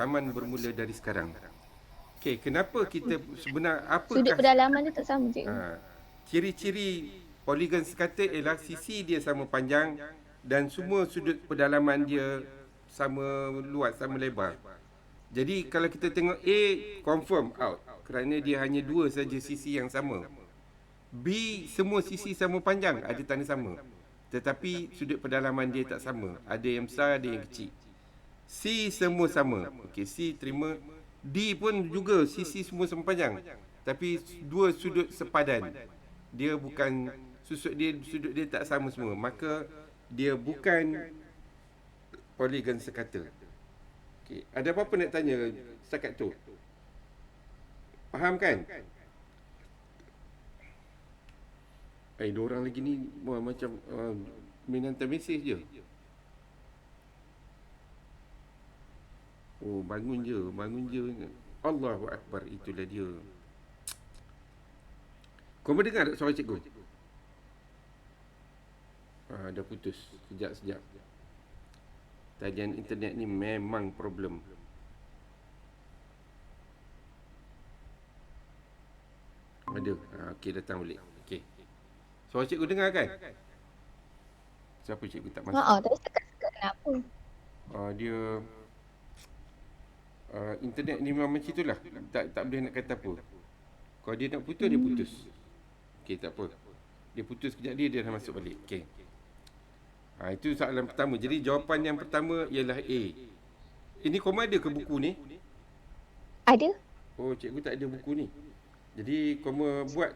rakaman bermula dari sekarang. Okey, kenapa kita Sudut apakah pedalaman dia tak sama, cikgu. ciri-ciri poligon sekata ialah sisi dia sama panjang dan semua sudut pedalaman dia sama luas, sama lebar. Jadi kalau kita tengok A, confirm out kerana dia hanya dua saja sisi yang sama. B, semua sisi sama panjang, ada tanda sama. Tetapi sudut pedalaman dia tak sama. Ada yang besar, ada yang kecil. C, semua sama. Okey, C terima. D pun juga sisi semua sama panjang. Tapi dua sudut sepadan. Dia bukan, sudut dia tak sama semua. Maka dia bukan poligon sekata. Okey, ada apa-apa nak tanya setakat tu? Faham kan? Diorang lagi ni macam main hantar mesej je. Oh, bangun je. Allahu Akbar, itulah dia. Kau mendengar tak suara cikgu? Dah putus. Sekejap. Tagihan internet ni memang problem. Ada. Okey, datang balik. Okey. Suara cikgu dengar kan? Siapa cikgu tak masuk? Tadi sekat-sekat kenapa? Dia internet ni memang macam itulah. Tak boleh nak kata apa. Kalau dia nak putus, dia putus. Okey, tak apa. Dia putus kejap dia dah masuk balik. Okey. Itu soalan pertama. Jadi jawapan yang pertama ialah A. Ini kau ada ke buku ni? Ada. Oh, cikgu tak ada buku ni. Jadi kau buat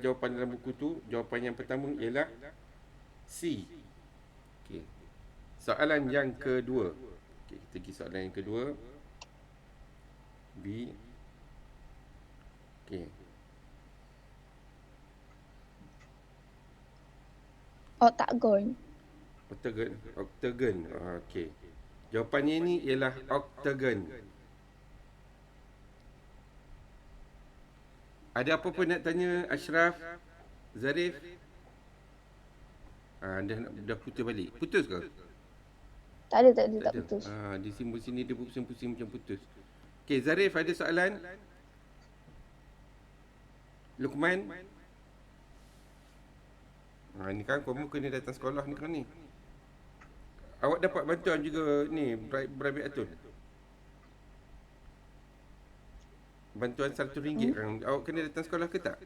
jawapan dalam buku tu. Jawapan yang pertama ialah C. Okey. Soalan yang kedua. Okey, kita pergi soalan yang kedua. B. Okey. Oktagon. Octagon. Okey. Jawapannya ni ialah octagon. Ada apa-apa nak tanya Ashraf? Zarif? Dah putus balik. Putus ke? Tak ada, tak putus. Di sini dia pusing-pusing macam putus. Okey, Zarif ada soalan? Luqman? Ni kan kamu kena datang sekolah ni kan ni. Awak dapat bantuan juga ni Berabi Atun. Bantuan RM100 kan. Awak kena datang sekolah ke tak?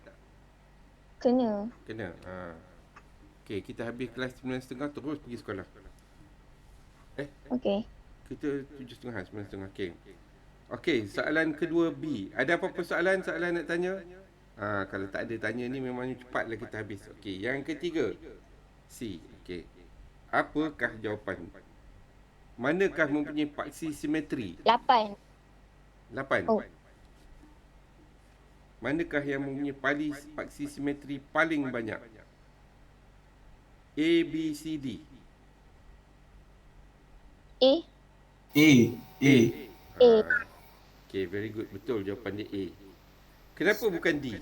Kena. Okey, kita habis kelas 9.30 terus pergi sekolah. Okey. Kita 7.30, 9.30. Okey, soalan kedua B. Ada apa-apa soalan nak tanya? Kalau tak ada tanya ni memang cepatlah kita habis. Okey, yang ketiga C. Okey. Apakah jawapan? Manakah mempunyai paksi simetri? 8. 8. Oh. Manakah yang mempunyai paksi simetri paling banyak? A, B, C, D. A. Okay, very good. Betul jawapan dia A. Kenapa bukan D?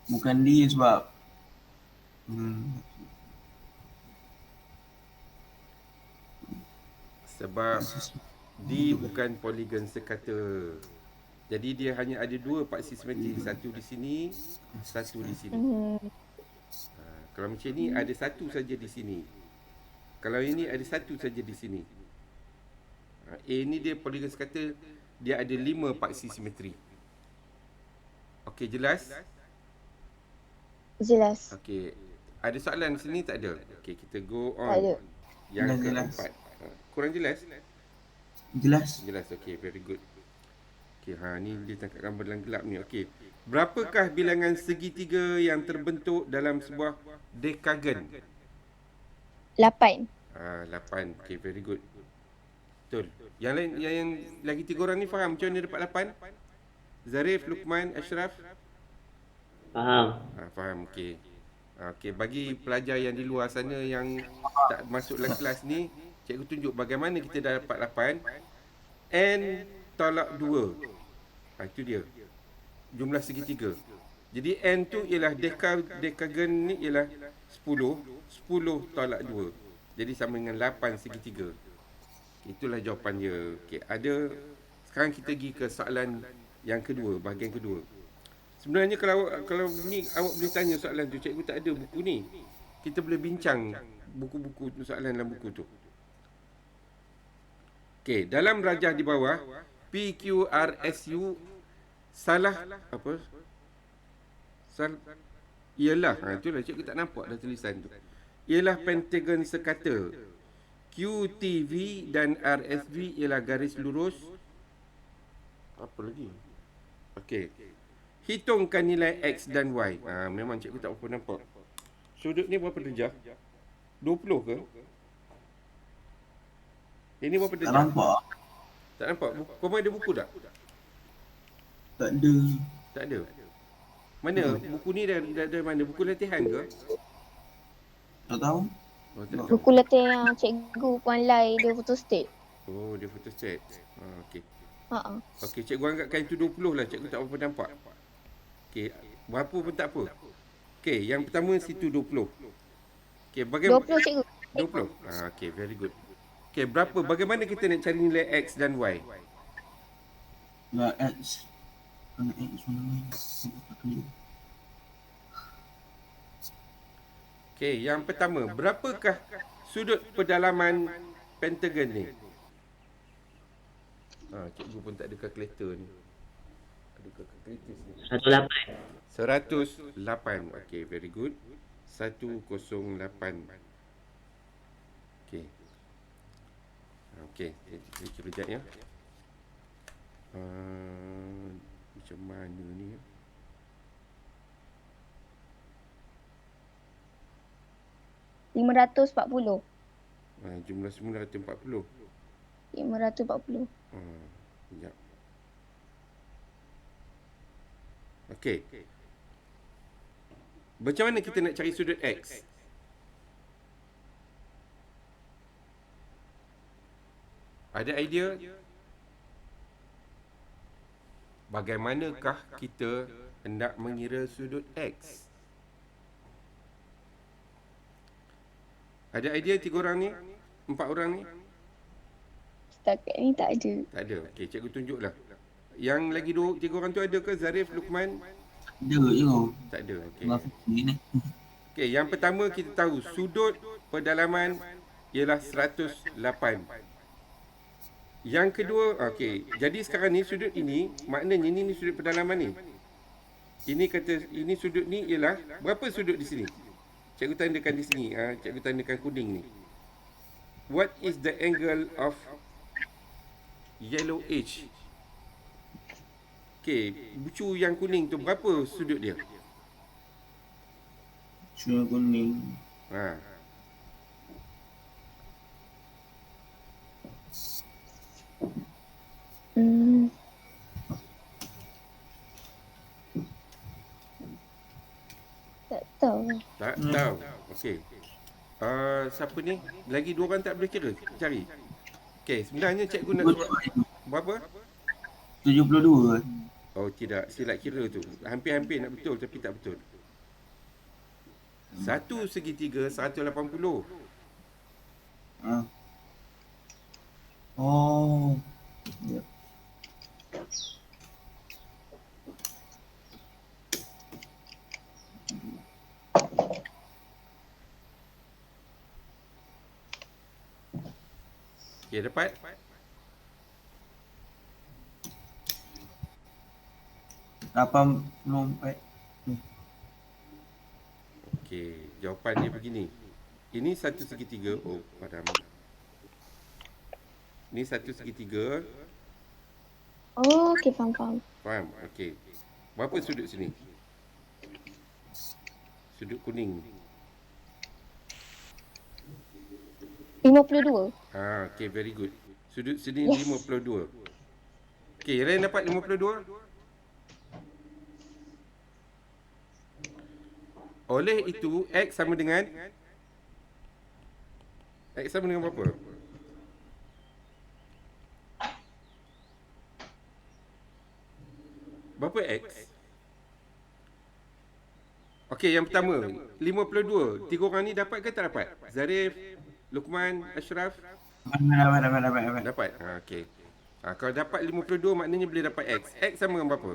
Bukan D sebab Sebab D bukan poligon sekata. Jadi dia hanya ada dua paksi simetri. Satu di sini, satu di sini. Kalau macam ni ada satu saja di sini. Kalau ini ada satu saja di sini. A ni dia poligon sekata, dia ada 5 paksi simetri. Okey, jelas? Jelas. Okey. Ada soalan sini tak ada? Okey, kita go on. Tak ada. Yang Jelas. keempat. Kurang jelas? jelas. Okey, very good. Okey, ni dia tangkap gambar dalam gelap ni. Okey. Berapakah bilangan segitiga yang terbentuk dalam sebuah dekagon? 8. 8. Okey, very good. Betul. Yang lain, yang lagi 3 orang ni faham macam mana dapat 8? Zarif, Luqman, Ashraf? Faham. Faham, okey. Okey, bagi pelajar yang di luar sana yang tak masuk dalam kelas ni, cikgu tunjuk bagaimana kita dah dapat 8. N tolak 2. Itu dia. Jumlah segitiga. Jadi N tu ialah dekagon ni ialah 10. 10 tolak 2. Jadi sama dengan 8 segitiga. Itulah jawapan dia. Okey, ada sekarang kita pergi ke soalan yang kedua, bahagian kedua. Sebenarnya kalau ni awak boleh tanya soalan tu, cikgu tak ada buku ni. Kita boleh bincang buku-buku soalan dalam buku tu. Okey, dalam rajah di bawah PQRSU salah apa? Ialah, itulah cikgu tak nampak dah tulisan tu. Ialah pentagon sekata. QTV dan RSV ialah garis lurus. Apa lagi? Okey. Hitungkan nilai X dan Y. Memang cikgu tak berapa nampak. Sudut ni berapa darjah? 20 ke? Ini berapa Tak darjah? nampak. Tak nampak? Kau ada buku tak? Tak ada. Tak ada. Mana? Buku ni dari mana? Buku latihan ke? Tak tahu. Oh, tak tahu. Buku latihan yang cikgu Puan Lai dia photostat. Oh, dia photostat. Okey. Ha. Okey, cikgu anggapkan itu 20 lah. Cikgu tak berapa nampak. Okey, berapa pun tak apa. Okey, yang pertama situ 20. Okey, 20 cikgu. 20. Okey, very good. Okey, bagaimana kita nak cari nilai X dan Y? Nilai X. Mana X mana? Okey, yang pertama, berapakah sudut pedalaman pentagon ni? Cikgu pun tak ada kalkulator ni. Adakah kalkulator sini? 108. 108. Okey, very good. 108. Okey. Okey, kita kira sekejap ya. Macam mana ni? RM540. Jumlah semula 140. RM540. Sekejap. Okey. Macam mana kita nak cari sudut X? Ada idea? Bagaimanakah kita hendak mengira sudut X? Ada idea 3 orang ni? 4 orang ni? Setakat ni tak ada. Tak ada. Okey, cikgu tunjuklah. Yang lagi 3 orang tu ada ke? Zarif, Luqman? Ada je. Tak ada. Okey. Tengah fikir ni. Okey, yang pertama kita tahu sudut pedalaman ialah 108. Yang kedua, okey. Jadi sekarang ni sudut ini, maknanya ni sudut pedalaman ni. Ini kata ini sudut ni ialah berapa sudut di sini? Cikgu tandakan di sini. Cikgu tandakan kuning ni. What is the angle of yellow edge? Okey, bucu yang kuning tu berapa sudut dia? Cuma kuning. Tak tahu. Tak tahu. Okey. Siapa ni? Lagi 2 orang tak boleh kira. Cari. Okey, sebenarnya cikgu nak suruh berapa? 72. Oh, tidak. Silap kira tu. Hampir-hampir nak betul tapi tak betul. 1 segitiga 180. Oh. Ya. Okey, dapat? Lapan puluh empat. Okey, jawapan dia begini. Ini 1 segitiga. Oh, padam. Ini 1 segitiga. Oh, okey, faham. Faham? Okey. Berapa sudut sini? Sudut kuning. 52. Okey, very good. Sudut sini 52. Okey, yang lain dapat 52? Oleh itu, X sama dengan berapa? Berapa X? Okey, yang pertama 52. 3 orang ni dapat ke tak dapat? Zarif, Luqman, Ashraf? Dapat. Dapat? Okey. Kalau dapat 52 maknanya boleh dapat X. X sama dengan berapa?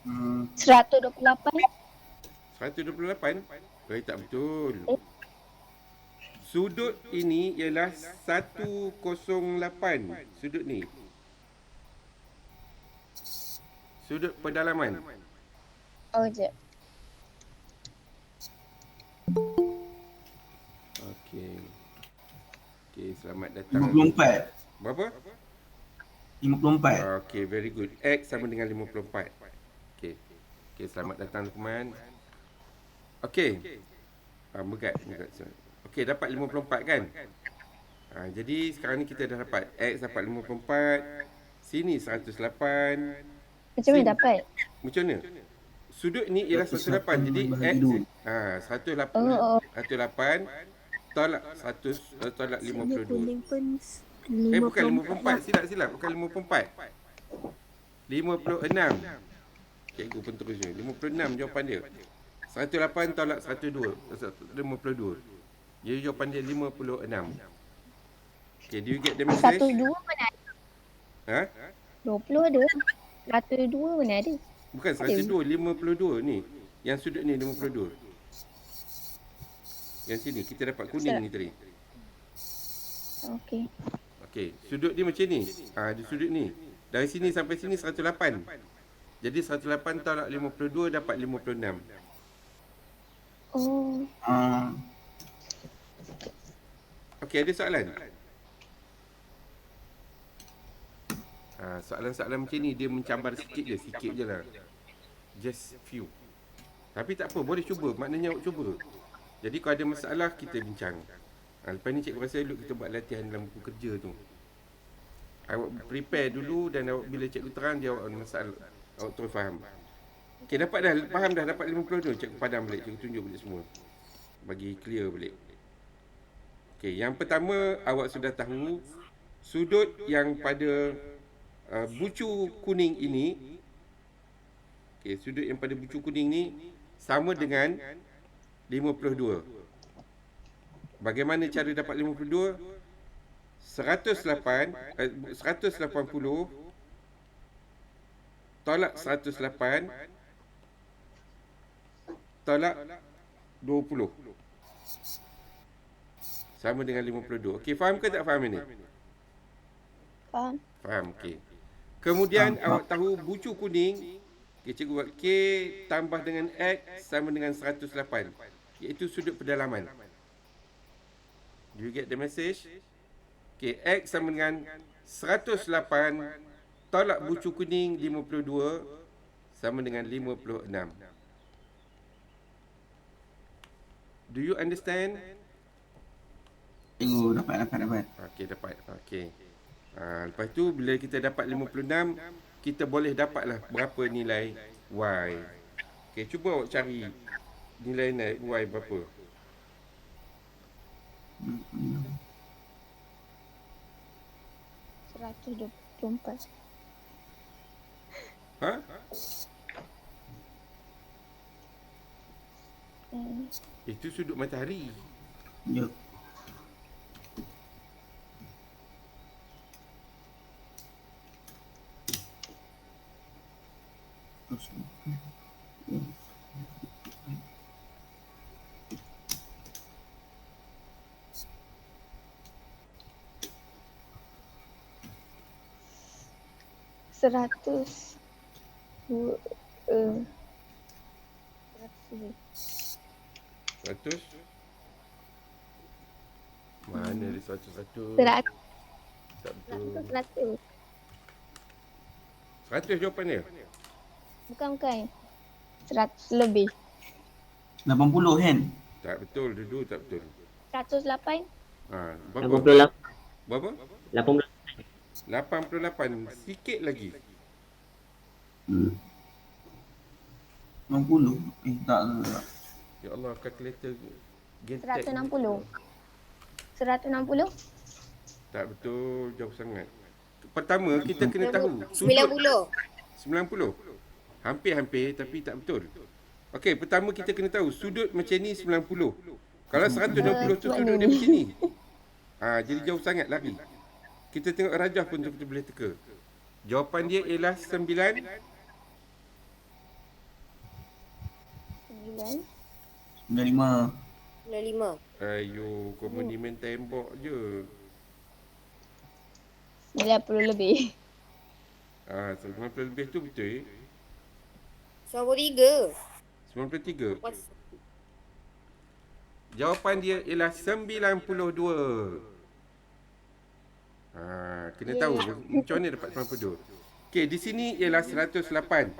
Hmm, 128. 128? Tak betul. Sudut ini ialah 108. Sudut ni. Sudut pedalaman. Oh, jap. Okey. Okey, selamat datang. 54. Berapa? 54. Okey, very good. X sama dengan 54. Okey. Okey, selamat datang Lukman. Okey. Begat. Okey, dapat 54 kan? Jadi sekarang ni kita dah dapat X dapat 54. Sini 108. Macam mana dapat? Macam mana? Sudut ni ialah 108. Jadi X 108 Oh. 108 tolak 100 tolak 52. Kuning pun Bukan 54. Silap. Bukan 54. 56. Cikgu pun terus je. 56 jawapan dia. 108 tolak 102. 52. Jadi jawapan dia 56. Okay, do you get the message? 102 mana ada? Ha? 20 ada. 102 mana ada? Bukan 102, 52 ni. Yang sudut ni 52. Yang sini kita dapat kuning ni tadi. Okey. Okey, sudut dia macam ni. Di sudut ni. Dari sini sampai sini 108. Jadi 108 tolak 52 dapat 56. Oh. Okey, ada soalan? Soalan-soalan macam ni dia mencambar sikit je lah. Just few. Tapi tak apa, boleh cuba. Maknanya awak cuba. Jadi kalau ada masalah, kita bincang. Lepas ni cikgu rasa dulu kita buat latihan dalam buku kerja tu. Awak prepare dulu dan awak bila cikgu terang dia awak ada masalah. Awak terus faham. Okey, dapat dah. Faham dah dapat 52. Cikgu padam balik. Cikgu tunjuk balik semua. Bagi clear balik. Okey, yang pertama awak sudah tahu sudut yang pada bucu kuning ini. Okey, sudut yang pada bucu kuning ni sama dengan 52. Bagaimana cara dapat 52? 180 tolak 108 tolak 20 sama dengan 52. Okey, faham ke tak faham ini? Faham. Faham, okey. Kemudian awak tahu bucu kuning. Okey, cikgu buat K tambah dengan X sama dengan 108. Iaitu sudut pedalaman. Do you get the message? Okey, X sama dengan 108 tolak bucu kuning 52 sama dengan 56. Do you understand? Cikgu dapat. Okey, dapat. Okey. Lepas tu bila kita dapat 56, kita boleh dapatlah berapa nilai Y. Okey, cuba awak cari nilai Y berapa. Hmm. 124. Ha? Itu sudut matahari. Ya. Seratus 100. Mana ada 100? 100. Tak betul. 100. 100 jawapan dia. Bukan. 100 lebih. 80 kan? Tak betul, dulu tak betul. 108. Berapa? 88. Berapa? 18. 88. Sikit lagi. 90. Tak. Ya Allah, kalkulator gentek. 160. 160. Tak betul, jauh sangat. Pertama, kita kena tahu. 90. 90. Hampir-hampir tapi tak betul. Okey, pertama kita kena tahu sudut macam ni 90. Kalau 160 tu Macam sudut mana dia ni? macam ni. Jadi jauh sangat lari. Kita tengok rajah pun tu kita boleh teka. Jawapan dia ialah 9. 9. 95. 95. Ayo, kau monumen tembok je. 90 lebih. 90 lebih tu betul. 93. 93. Pas. Jawapan dia ialah 92. Kena tahu macam mana dapat 92. Okey, di sini ialah 108.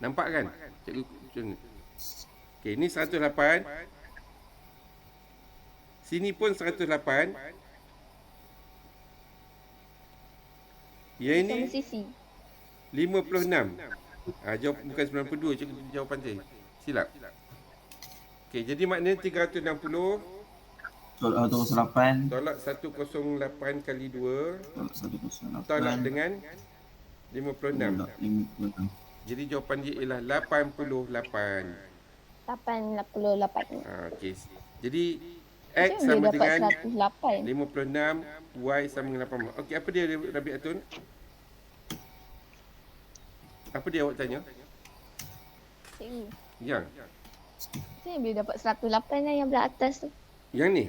Nampak kan? Cikgu macam ni. Okey, ni 108. Sini pun 108. Yang ini Sama sisi. 56. Jawab bukan 92 cikgu jawapan saya. Silap. Okey, jadi maknanya 360 Tolak 108. tolak 108 kali 2 Tolak 108. tolak dengan 56. Tolak 56. Jadi jawapan dia ialah 88. 88. Okey. Jadi Macam X mana sama dia dapat dengan 108? 56, Y sama dengan 80. Okey, apa dia Rabi Atun? Apa dia awak tanya? Cikgu. Yang. Saya boleh dapat 108 lah yang belah atas tu. Yang ni.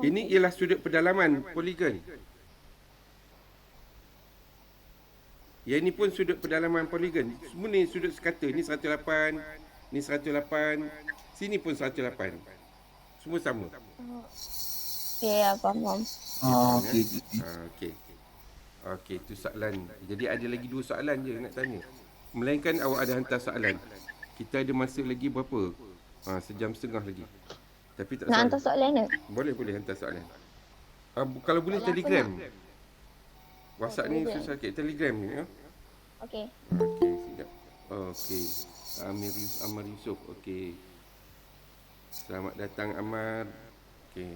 Ini ialah sudut pedalaman poligon. Yang ni pun sudut pedalaman poligon. Semua ni sudut sekata. Ni 108, ni 108, sini pun 108. Semua sama. Ya, faham. Okey. Okey. Okey, tu soalan. Jadi ada lagi 2 soalan je nak tanya. Melainkan awak ada hantar soalan. Kita ada masa lagi berapa? Sejam setengah lagi. Tapi tak Nak salah. hantar soalan ke? Boleh hantar soalan. Kalau boleh Soalan apa Telegram. WhatsApp ni Telegram. susah sikit. Telegram ni ya. Okey. Okey, sekejap. Okey. Amar Yusof. Okey. Selamat datang Amar. Okey.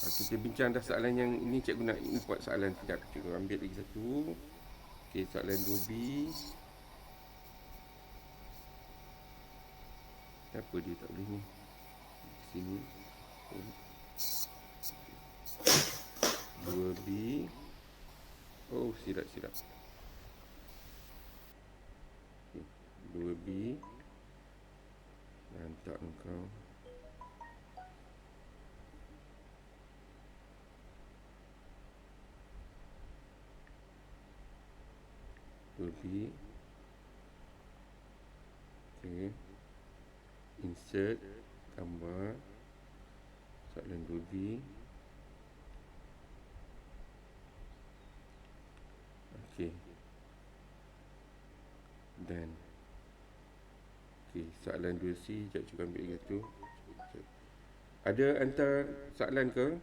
Kita bincang dah soalan yang ini. Cikgu nak import soalan sekejap. Cikgu ambil lagi satu. Okey, soalan 2B. Kenapa dia tak boleh ni? Sini. 2B. Oh, silap. Okay. 2B. Lantak engkau. B. Okay. Insert gambar soalan 2B. Okey. Dan okey, soalan 2C jap cuba ambil lagi tu. Ada hantar soalan ke?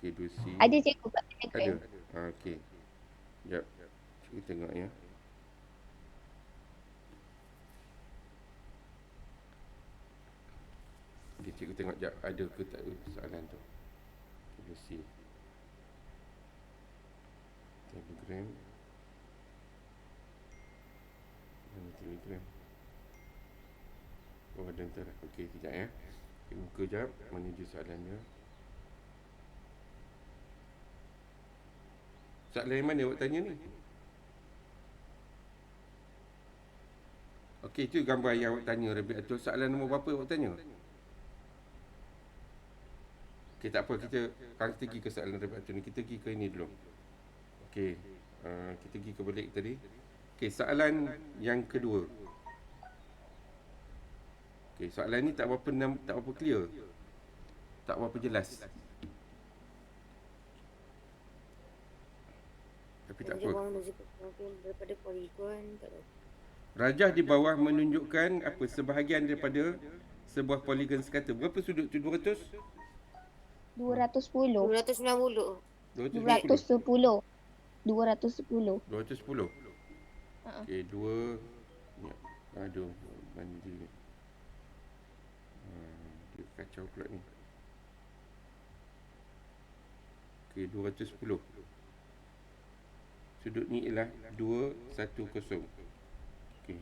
Okey, 2C. Ada cikgu kat Ada. Telegram. Okey. Jap. Cuba tengok ya. Okey, cikgu tengok jap ada ke tak soalan tu. Kita see. Telegram. Mana Telegram? Oh, ada hantar. Okey, sekejap ya. Kita buka jap mana je soalannya. Soalan yang mana awak tanya ni? Okey, itu gambar yang awak tanya Rabi Atul. Soalan nombor berapa awak tanya? Okey, tak apa. Kita pergi ke soalan Rabi Atul ni. Kita pergi ke ini dulu. Okey, kita pergi ke balik tadi. Okey, soalan yang kedua. Okey, soalan ni tak berapa clear. Tak berapa jelas. Tapi tak apa. Daripada poligon tak tahu. Rajah di bawah menunjukkan apa sebahagian daripada sebuah poligon sekata. Berapa sudut tu? 200? 210. 290. 220? 210. 210. Okey, 2 ni. Aduh, mana dia? Dia kacau pula ni. Okey, 210. Sudut ni ialah 210. Okey.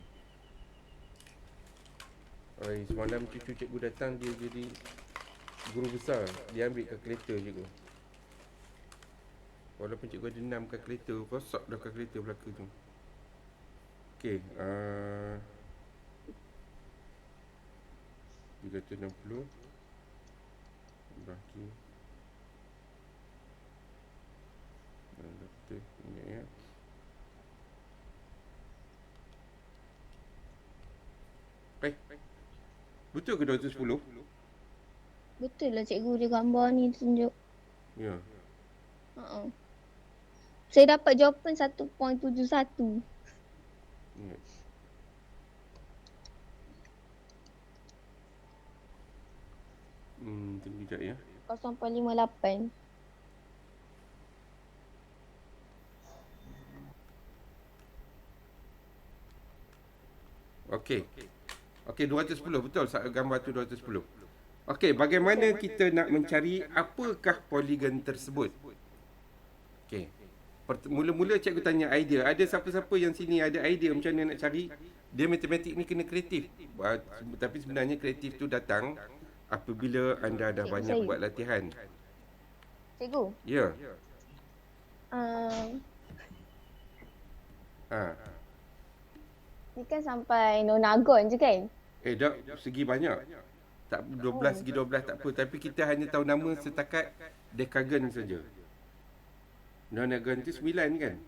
Semalam cucu cikgu datang, dia jadi guru besar. Dia ambil kalkulator cikgu. Walaupun cikgu ada 6 kalkulator, rosak dah kalkulator belakang tu. Okey, 360 bagi doktor ingat ya. Betul ke 210? Betul lah cikgu, dia gambar ni tunjuk. Ya. Saya dapat jawapan 1.71. Ingat. Tunggu sekejap ya. 0.58. Okey. Okey, 210 betul gambar tu 210. Okey, bagaimana kita nak mencari apakah poligon tersebut? Okey. Mula-mula cikgu tanya idea. Ada siapa-siapa yang sini ada idea macam mana nak cari? Dia matematik ni kena kreatif. Tapi sebenarnya kreatif tu datang apabila anda dah Cikgu banyak saya. buat latihan. Cikgu, Ya. ni kan sampai Nonagon je kan? Dah segi banyak. Tak 12 segi 12 tak apa, tapi kita hanya tahu nama setakat Decagon saja. Nonagon tu 9 kan?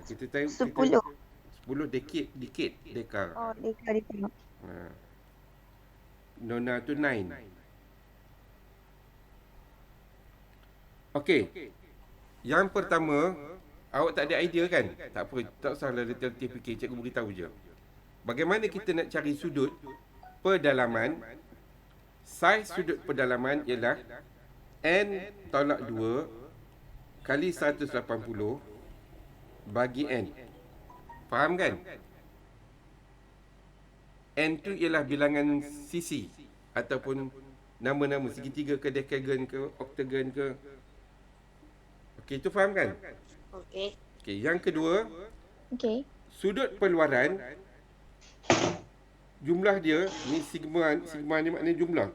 Kita tahu 10. 10 decade Deca. Oh, dia tengok. Nona tu 9. Okey. Yang pertama, awak tak ada idea kan? Tak apa, tak usahlah letih fikir, cikgu beritahu je. Bagaimana kita nak cari sudut pedalaman? Saiz sudut pedalaman ialah n tolak 2 kali 180 bagi n. Faham kan? N tu ialah bilangan sisi ataupun nama-nama segitiga ke decagon ke octagon ke. Okey, itu faham kan? Okey. Okey, yang kedua, Okey. sudut peluaran jumlah dia ni sigma ni maknanya jumlah.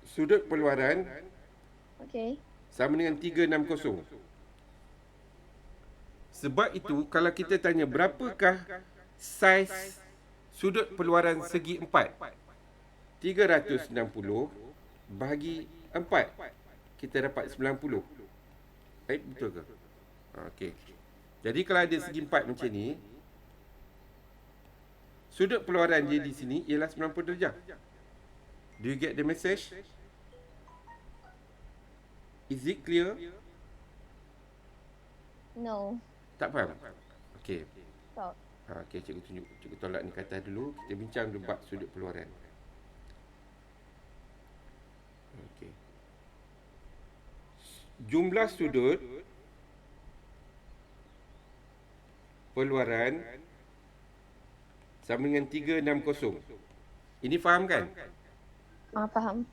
Sudut peluaran Okey. sama dengan 360. Sebab itu kalau kita tanya berapakah saiz sudut peluaran segi 4? 360 bagi 4. Kita dapat 90. Betul ke? Okey. Jadi kalau ada segi 4 macam ni, sudut peluaran dia di sini ialah 90 darjah. Do you get the message? Is it clear? No. Tak faham? Okey. Tak. Okey, cikgu tunjuk. Cikgu tolak ni kata dulu. Kita bincang dulu bab sudut peluaran. Okey. Jumlah sudut peluaran sama dengan 360. Ini faham kan? Faham.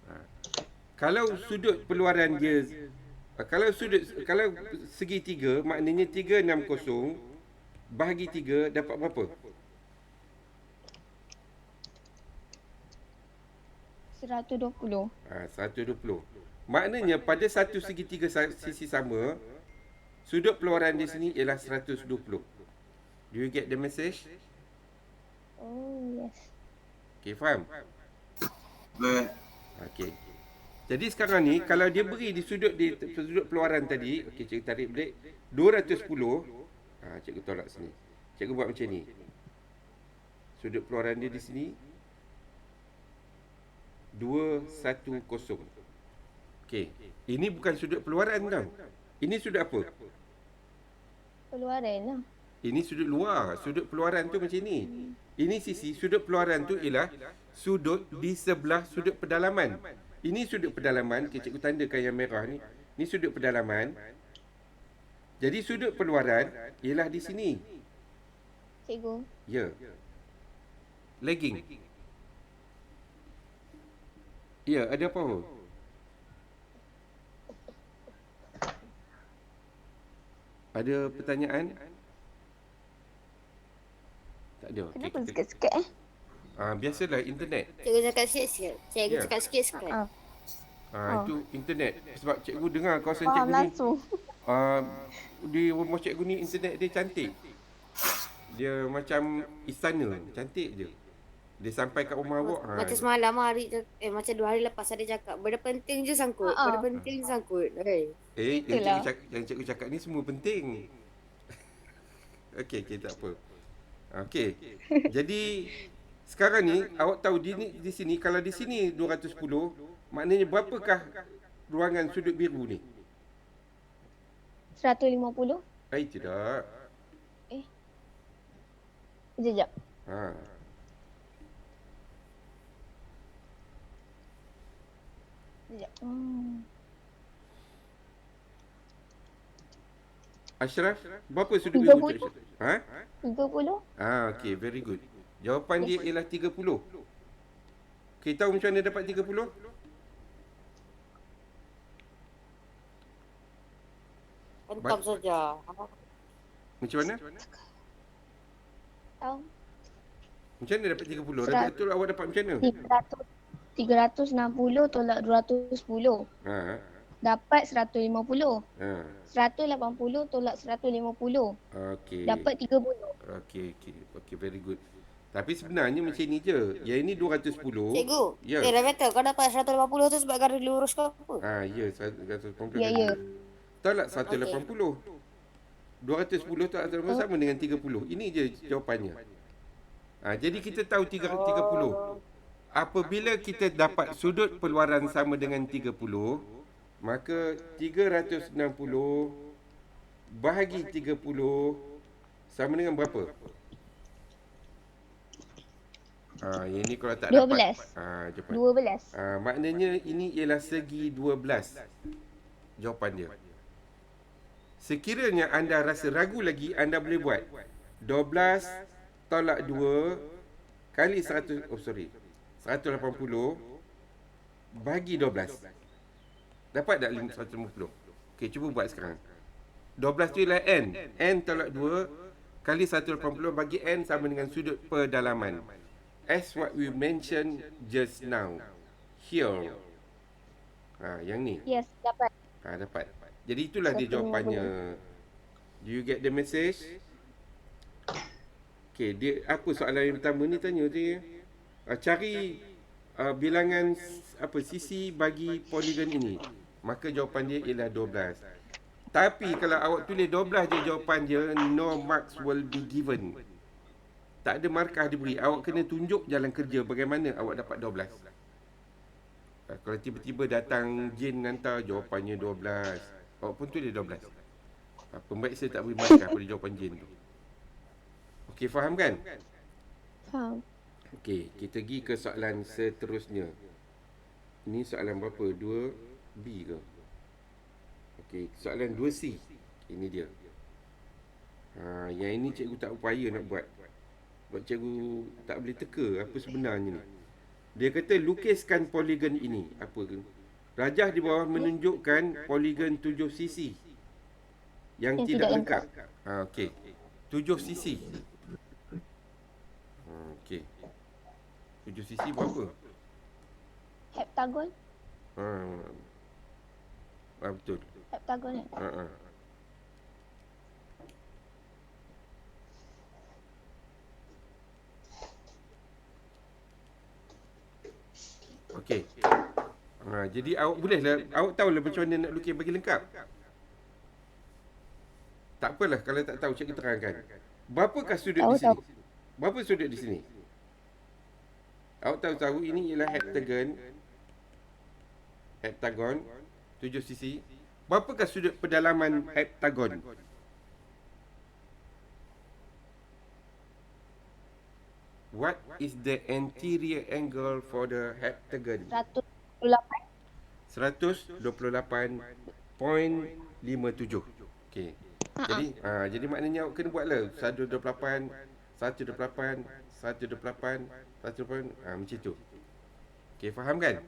Kalau sudut peluaran dia kalau segi 3 maknanya 360 bahagi 3 dapat berapa? 120. 120. Maknanya pada satu segitiga sisi sama, sudut peluaran di sini ialah 120. Do you get the message? Oh, yes. Okay, faham? Boleh. Okay. Jadi sekarang ni, kalau dia beri di sudut peluaran tadi, okey, cikgu tarik balik, 210, cikgu tolak sini. Cikgu buat macam ni. Sudut peluaran dia di sini, 210. Okey, ini bukan sudut peluaran tau. Ini sudut apa? Peluaran lah. Ini sudut luar. Sudut peluaran tu macam ni. Ini sisi sudut peluaran tu ialah sudut di sebelah sudut pedalaman. Ini sudut pedalaman. Okay, cikgu tandakan yang merah ni. Ini sudut pedalaman. Jadi sudut peluaran ialah di sini. Cikgu. Ya. Lagging. Ya, ada apa? Ada pertanyaan? Tak ada. Okey, Kenapa kita sikit-sikit biasalah internet. Cikgu cakap sikit-sikit. Cikgu Ya. cakap sikit-sikit. Itu internet. Sebab cikgu dengar kawasan Faham cikgu ni. langsung. Di rumah cikgu ni internet dia cantik. Dia macam istana, cantik je. Dia sampai kat rumah awak. Macam semalam macam 2 hari lepas ada cakap. Benda penting je sangkut. Benda penting je sangkut. Hey. Betul lah. Yang cikgu cakap ni semua penting. Okey, tak apa. Okey. Jadi sekarang ni awak tahu di sini, kalau di sini 210, maknanya berapakah ruangan sudut biru ni? 150. Tidak. Sekejap. Sekejap. Ashraf, berapa sudut biru 30. tu? Ashraf? 30. Okey, very good. Jawapan dia ialah 30. Okey, tahu macam mana dapat 30? Entam saja. Macam mana? Tahu. Macam mana dapat 30? Dah betul awak dapat macam mana? 360 tolak 210. Dapat 150. 180 tolak 150. Okey. Dapat 30. Okey, very good. Tapi sebenarnya macam ni je. Yang ini 210. Cikgu. Ya. Dah betul. Kau dapat 180 tu sebab garis lurus kau apa? Ya, 180. Ya. Tolak 180. 210 tolak 180 sama dengan 30. Ini je jawapannya. Jadi kita tahu 30. Apabila kita dapat sudut peluaran sama dengan 30, maka 360 bahagi 30 sama dengan berapa? Yang ni kalau tak 12. dapat. Jawapan. 12. Maknanya ini ialah segi 12. Jawapan dia. Sekiranya anda rasa ragu lagi, anda boleh buat 12 tolak 2 kali 180 bagi 12. Dapat tak 150? Okey, cuba buat sekarang. 12 tu ialah n. N tolak 2 kali 180 bagi n sama dengan sudut pedalaman. As what we mentioned just now. Here. Yang ni. Yes, dapat. Dapat. Jadi itulah dia jawapannya. Do you get the message? Okey, dia apa soalan yang pertama ni tanya dia. Cari bilangan sisi bagi poligon ini. Maka jawapan dia ialah 12. Tapi kalau awak tulis 12 je jawapan dia, no marks will be given. Tak ada markah diberi. Awak kena tunjuk jalan kerja bagaimana awak dapat 12. Kalau tiba-tiba datang Jin hantar jawapannya 12. Awak pun tulis 12. Pembaiksa tak beri markah pada jawapan Jin tu. Okey, faham kan? Faham. Okey, kita pergi ke soalan seterusnya. Ini soalan berapa? 2B ke? Okey, soalan 2C. Ini dia. Yang ini cikgu tak upaya nak buat. Sebab cikgu tak boleh teka apa sebenarnya ni. Dia kata lukiskan poligon ini. Apa ke? Rajah di bawah menunjukkan poligon 7 sisi yang tidak lengkap. Okey. 7 sisi. Okey. 7 sisi berapa? Heptagon. Betul. Heptagon. Okey. Jadi awak bolehlah, awak tahulah macam mana nak lukis bagi lengkap. Tak apalah kalau tak tahu cikgu terangkan. Berapakah sudut di sini? Berapa sudut di sini? Awak tahu ini ialah heptagon 7 sisi. Berapakah sudut pedalaman heptagon? What is the anterior angle for the heptagon? 128. 128.57. Okey. Jadi maknanya awak kena buatlah 128, 128, 128, 128, macam tu. Okey, faham kan?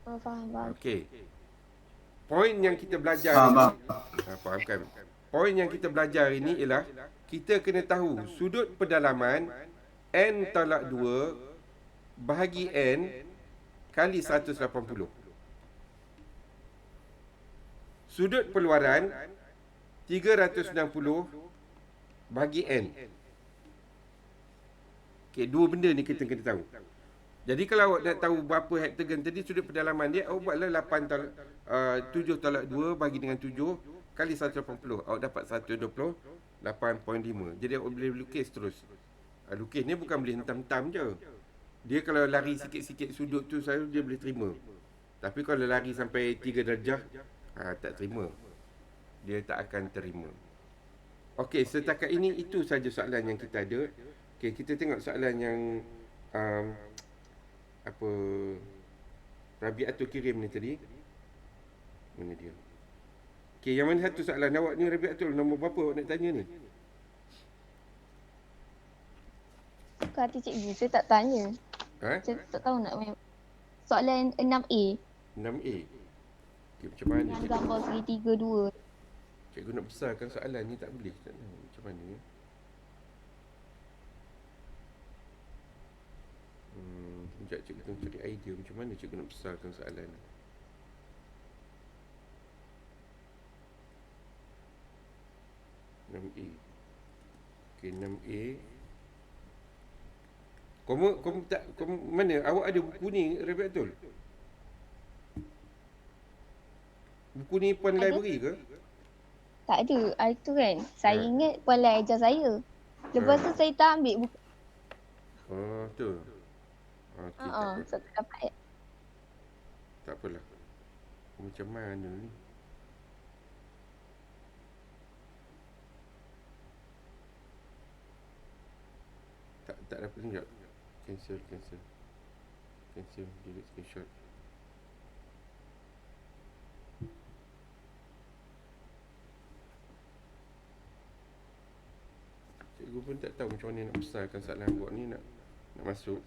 Faham. Okey. Poin yang kita belajar Faham, ni, faham. fahamkan. Poin yang kita belajar ini ialah kita kena tahu sudut pedalaman n tolak 2 bahagi n kali 180. Sudut peluaran 360 bagi n. Okey, dua benda ni kita kena tahu. Jadi kalau awak nak tahu berapa hektagon tadi sudut pedalaman dia, awak buatlah 7 tolak 2 bagi dengan 7 kali 180. Awak dapat 128.5. Jadi awak boleh lukis terus. Lukis ni bukan boleh hentam-hentam je. Dia kalau lari sikit-sikit sudut tu saya dia boleh terima. Tapi kalau lari sampai 3 darjah, tak terima. Dia tak akan terima. Okey, setakat ini itu saja soalan yang kita ada. Okey, kita tengok soalan yang apa Rabiatul kirim ni tadi. Mana dia? Okey, yang mana satu soalan awak ni Rabiatul, nombor berapa awak nak tanya ni? Suka hati cikgu, saya tak tanya. Saya tak tahu nak main. Soalan 6A. 6A. Okey, macam mana Yang cikgu? gambar segitiga 2. Cikgu nak besarkan soalan ni tak boleh. Tak tahu macam mana ni. Sekejap cikgu tengok cari idea macam mana cikgu nak besarkan soalan ni. (6A). Okey, 6A. Kamu mana? Awak ada buku ni, Rabiatul? Buku ni Puan Ada. Library ke? Tak ada. Itu kan. Saya ingat Puan Lai ajar saya. Lepas tu saya tak ambil buku. Oh, tu. Okey, tak apa. So tak dapat. Tak apalah. Macam mana ni? Tak dapat tunjuk. Cancel. Delete screenshot. Cikgu pun tak tahu macam mana nak besarkan soalan buat ni nak masuk.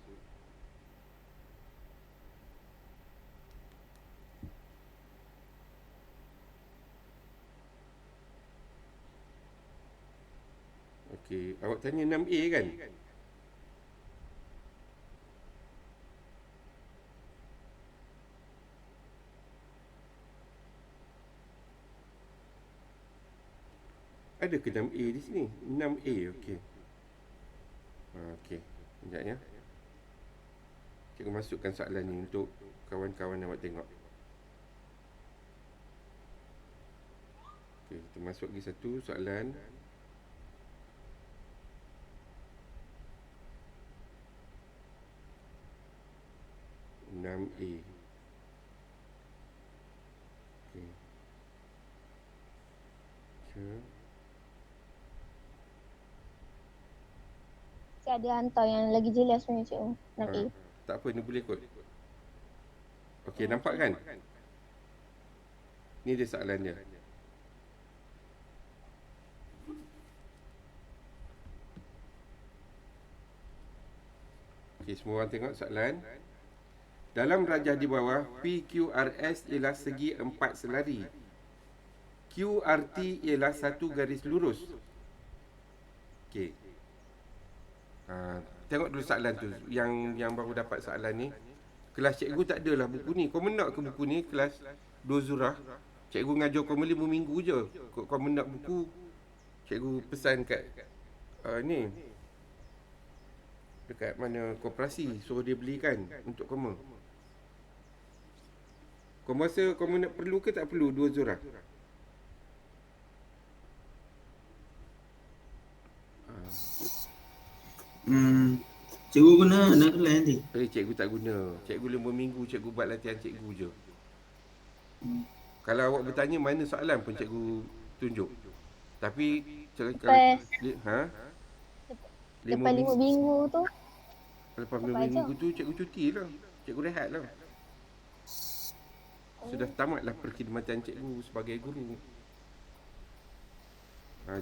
Okey, awak tanya 6A kan? Ada ke 6A di sini? 6A, okey. Okey, sekejap ya. Cikgu masukkan soalan ni untuk kawan-kawan awak tengok. Okey, kita masuk lagi satu soalan. (6A). Okey. Sure. Saya ada hantar yang lagi jelas punya cikgu. 6A. Tak apa, ni boleh kot. Okey, nampak kan? Ni dia soalan dia. Okey, semua orang tengok soalan. Dalam rajah di bawah, PQRS ialah segi 4 selari. QRT ialah satu garis lurus. Okey. Tengok dulu soalan tu. Yang baru dapat soalan ni. Kelas cikgu tak adalah buku ni. Kau nak ke buku ni kelas 2 Zurah? Cikgu ngajar kau 5 minggu je. Kau nak buku, cikgu pesan kat ni. Dekat mana koperasi, suruh dia belikan untuk kamu. Kau rasa kamu nak perlu ke tak perlu 2 Zurah? Cikgu guna nak lain nanti. Cikgu tak guna. Cikgu 5 minggu cikgu buat latihan cikgu je. Kalau awak bertanya mana soalan pun cikgu tunjuk. Tapi Lepas 5 minggu tu. Lepas 5 minggu tu cikgu cuti lah. Cikgu rehat lah. Sudah tamatlah perkhidmatan cikgu sebagai guru.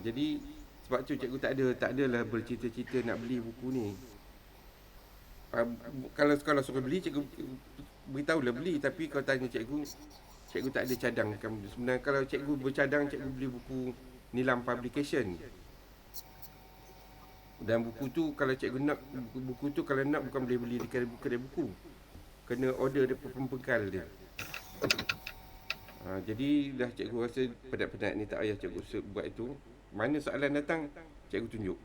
Jadi sebab tu cikgu tak adalah bercita-cita nak beli buku ni. Kalau suruh beli, cikgu beritahulah beli. Tapi kalau tanya cikgu Cikgu tak ada cadang. Sebenarnya kalau cikgu bercadang, cikgu beli buku Nilam Publication. Dan buku tu kalau cikgu nak, buku tu kalau nak bukan boleh beli di kedai buku. Kena order daripada pembekal dia. Jadi dah cikgu rasa penat-penat ni tak payah cikgu buat itu. Mana soalan datang, cikgu tunjuk.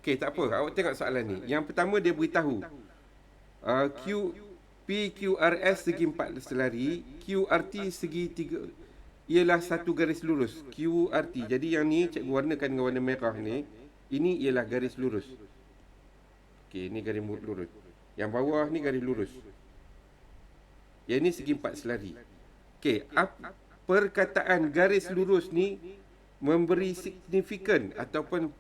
Okey, tak apa. Awak tengok soalan ni. Yang pertama dia beritahu PQRS segi 4 selari, QRT segi 3 ialah satu garis lurus. QRT. Jadi yang ni cikgu warnakan dengan warna merah ni, ini ialah garis lurus. Okey, ni garis lurus. Yang bawah ni garis lurus. Yang ni segi 4 selari. Okey, perkataan garis lurus ni memberi signifikan ataupun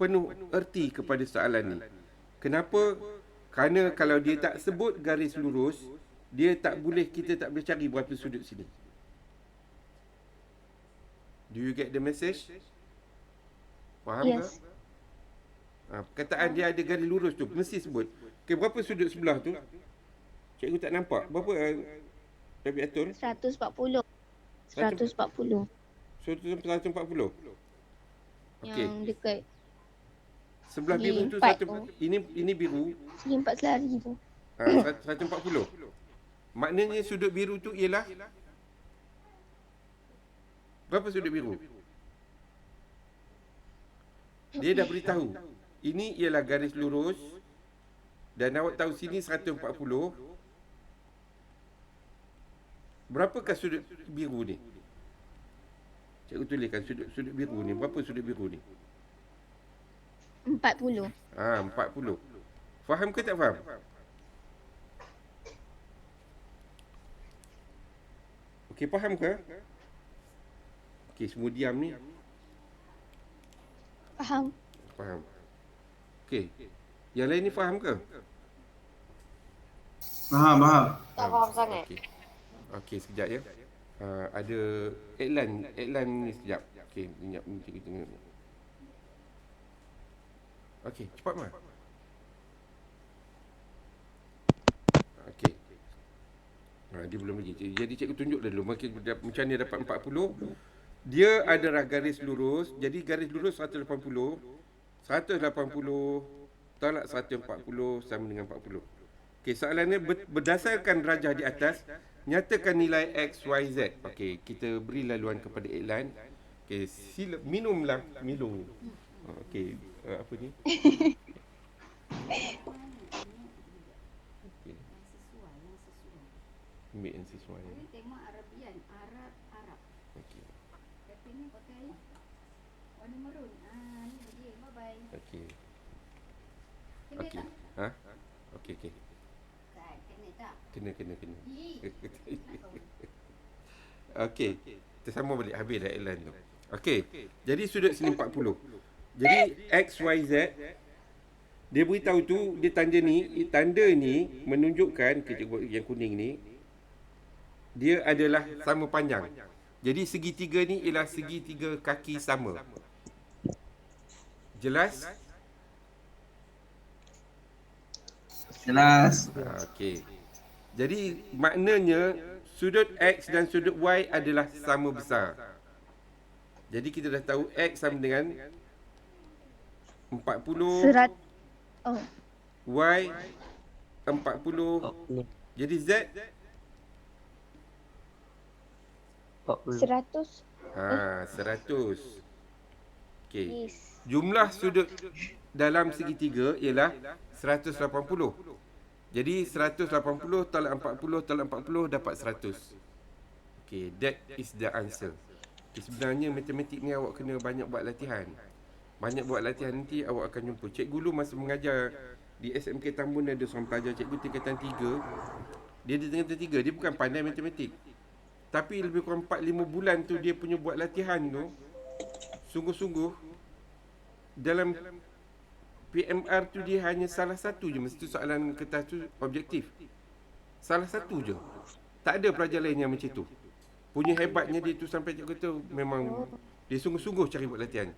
penuh erti kepada soalan ni. Kenapa? Kerana kalau dia tak sebut garis lurus, kita tak boleh cari berapa sudut sini. Do you get the message? Faham Yes. ke? Perkataan dia ada garis lurus tu mesti sebut. Okey, berapa sudut sebelah tu? Cikgu tak nampak. Berapa Rabi atur? 140. 140. 140. Okey. Yang dekat Sebelah segi biru tu empat ini biru. segi 4 selari tu. 140. Maknanya sudut biru tu ialah berapa sudut biru? Dia dah beritahu. Ini ialah garis lurus dan awak tahu sini 140. Berapakah sudut biru ni? Cikgu tuliskan sudut biru ni. Berapa sudut biru ni? 40. 40. Faham ke tak faham? Okey, faham ke? Okey, semua diam ni. Faham. Faham. Okey. Yang lain ni faham ke? Faham. Tak faham sangat. Okey. Okey, sekejap ya. Ada iklan ni sekejap. Okey, minyak kita tengok. Okey, cepat Mat. Okey. Dia belum lagi. Jadi cikgu tunjuk dulu macam mana dapat 40. Dia adalah garis lurus. Jadi garis lurus 180. 180 tolak 140 sama dengan 40. Okey, soalannya berdasarkan rajah di atas, nyatakan nilai X, Y, Z. Okey, kita beri laluan kepada iklan. Okey, sila minumlah Milo. Okey, apa ni? Okey. Ambil yang sesuai. Tema Arabian, Arab. Okey. Tapi ni pakai warna merun. Ni dia. Bye-bye. Okey. Kena Okey. tak? Okey. Tak, kena tak? Kena. Ih. Okey. Kita sambung balik habis dah iklan tu. Okey. Jadi sudut sini 40. Jadi X, Y, Z dia beritahu tu, dia tanda ni menunjukkan yang kuning ni dia adalah sama panjang. Jadi segitiga ni ialah segitiga kaki sama. Jelas? Jelas. Okey. Jadi maknanya sudut X dan sudut Y adalah sama besar. Jadi kita dah tahu X sama dengan 40, Y 40. Jadi Z 100. 100. Okey. Yes. Jumlah sudut dalam segitiga ialah 180. Jadi 180 tolak 40 tolak 40 dapat 100. Okey, that is the answer. Okay, sebenarnya matematik ni awak kena banyak buat latihan. Banyak buat latihan nanti awak akan jumpa. Cikgu dulu masa mengajar di SMK Tambun ada seorang pelajar cikgu tingkatan 3. Dia di tingkatan 3, dia bukan pandai matematik. Tapi lebih kurang 4-5 bulan tu dia punya buat latihan tu sungguh-sungguh dalam PMR tu dia hanya salah satu je. Mesti tu soalan kertas tu objektif. Salah satu je. Tak ada pelajar lain yang macam tu. Punya hebatnya dia tu sampai cikgu kata memang dia sungguh-sungguh cari buat latihan.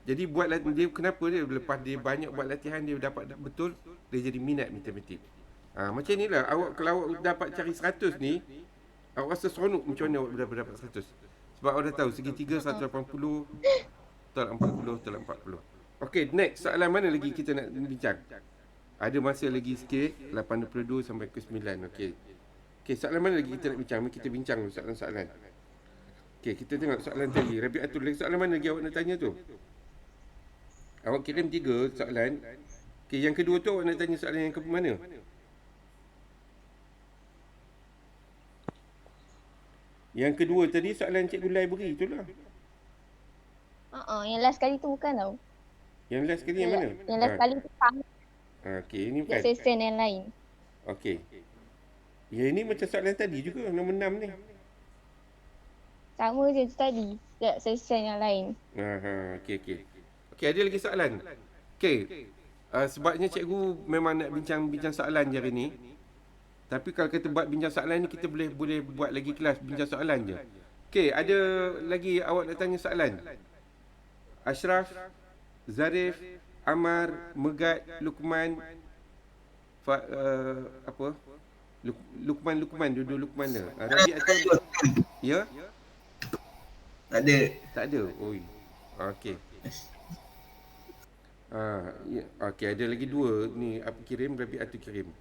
Jadi buat latihan dia, kenapa dia lepas dia banyak buat latihan dia dapat betul, dia jadi minat matematik. Macam inilah awak kalau awak dapat cari 100 ni, Awak rasa seronok macam mana awak dapat 100? Sebab awak dah tahu segitiga 180, tolak 40, tolak 40. Okey, next soalan mana lagi kita nak bincang? Ada masa lagi sikit, 82 sampai ke 9. Okey. Okey, soalan mana lagi kita nak bincang? Mari kita bincang soalan-soalan. Okey, kita tengok soalan tadi. Rabiatul, lagi soalan mana lagi awak nak tanya tu? Awak kirim 3 soalan. Okey, yang kedua tu awak nak tanya soalan yang ke mana? Yang kedua tadi soalan Cikgu Library tu lah. Yang last kali tu bukan tau. Yang last kali yang mana? Yang last kali tu sama Okey, ini dekat bukan. session yang lain. Okey. Yang ini macam soalan tadi juga, nombor 6 ni. Sama je tu tadi. Dekat session yang lain. Okey. Okey, ada lagi soalan? Okey. Sebabnya cikgu memang nak bincang soalan je hari ni. Tapi kalau kita buat bincang soalan ni, kita boleh buat lagi kelas bincang soalan je. Okey, ada lagi awak nak tanya soalan? Ashraf, Zarif, Amar, Megat, Lukman, Lukman, dua-dua Lukman dah. Rabi atau ya? Tak ada. Tak ada. Oi. Okey. Ya. Okey, ada lagi 2 ni apa kirim, Rabi atau kirim.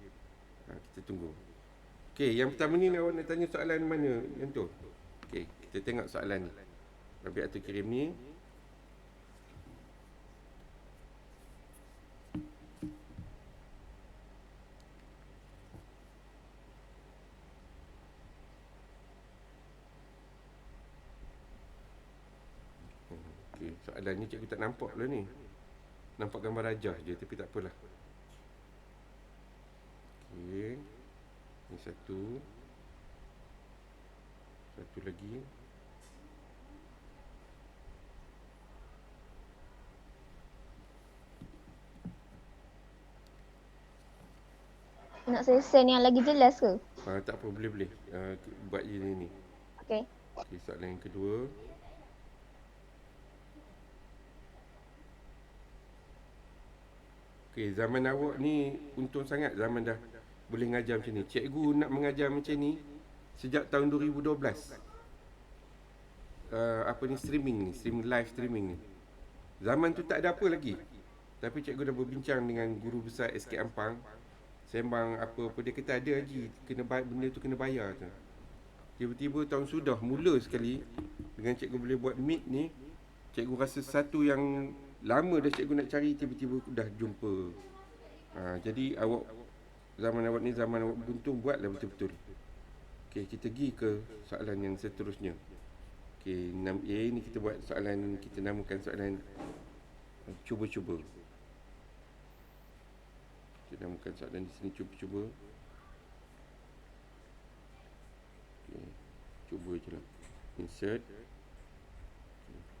Kita tunggu. Okey, yang pertama ni awak nak tanya soalan mana yang tu? Okey, kita tengok soalan ni. Rabi atau kirim ni. Okey, soalan ni cikgu tak nampak lah ni. Nampak gambar rajah je tapi tak apalah. Okey. Ni satu. Satu lagi. Nak session yang lagi jelas ke? Tak apa, boleh. Buat je ni. Okey. Okey, soalan yang kedua. Okey, zaman awak ni untung sangat zaman dah boleh mengajar macam ni. Cikgu nak mengajar macam ni sejak tahun 2012. Streaming live streaming ni. Zaman tu tak ada apa lagi. Tapi cikgu dah berbincang dengan guru besar SK Ampang. Sembang apa-apa, dia kata ada lagi benda tu kena bayar tu. Tiba-tiba tahun sudah mula sekali dengan cikgu boleh buat meet ni. Cikgu rasa satu yang lama dah cikgu nak cari, tiba-tiba dah jumpa. Jadi zaman awak ni zaman awak beruntung, buatlah betul-betul. Okey, kita pergi ke soalan yang seterusnya. Okey, 6A ni kita buat soalan, kita namakan soalan cuba-cuba. Kita namakan soalan di sini cuba-cuba. Okey, cuba je lah. Insert.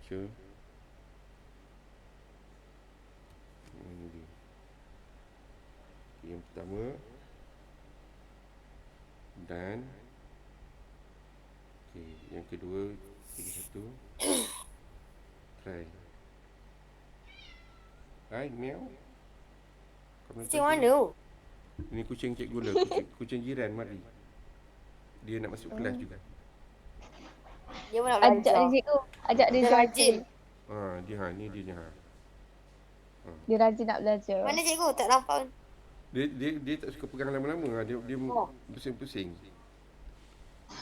Picture. Ini dia. Okay, yang pertama. Dan okey, yang kedua, satu. Try. Hai, meow. Kucing mana? Ini kucing cikgu lah, kucing jiran mari. Dia nak masuk kelas juga. Dia mana Ajak belajar? dia cikgu. Ajak dia Dia belajar. rajin. Ni dia. Dia rajin nak belajar. Mana cikgu? Tak nampak. Dia tak suka pegang lama-lama. Dia pusing-pusing.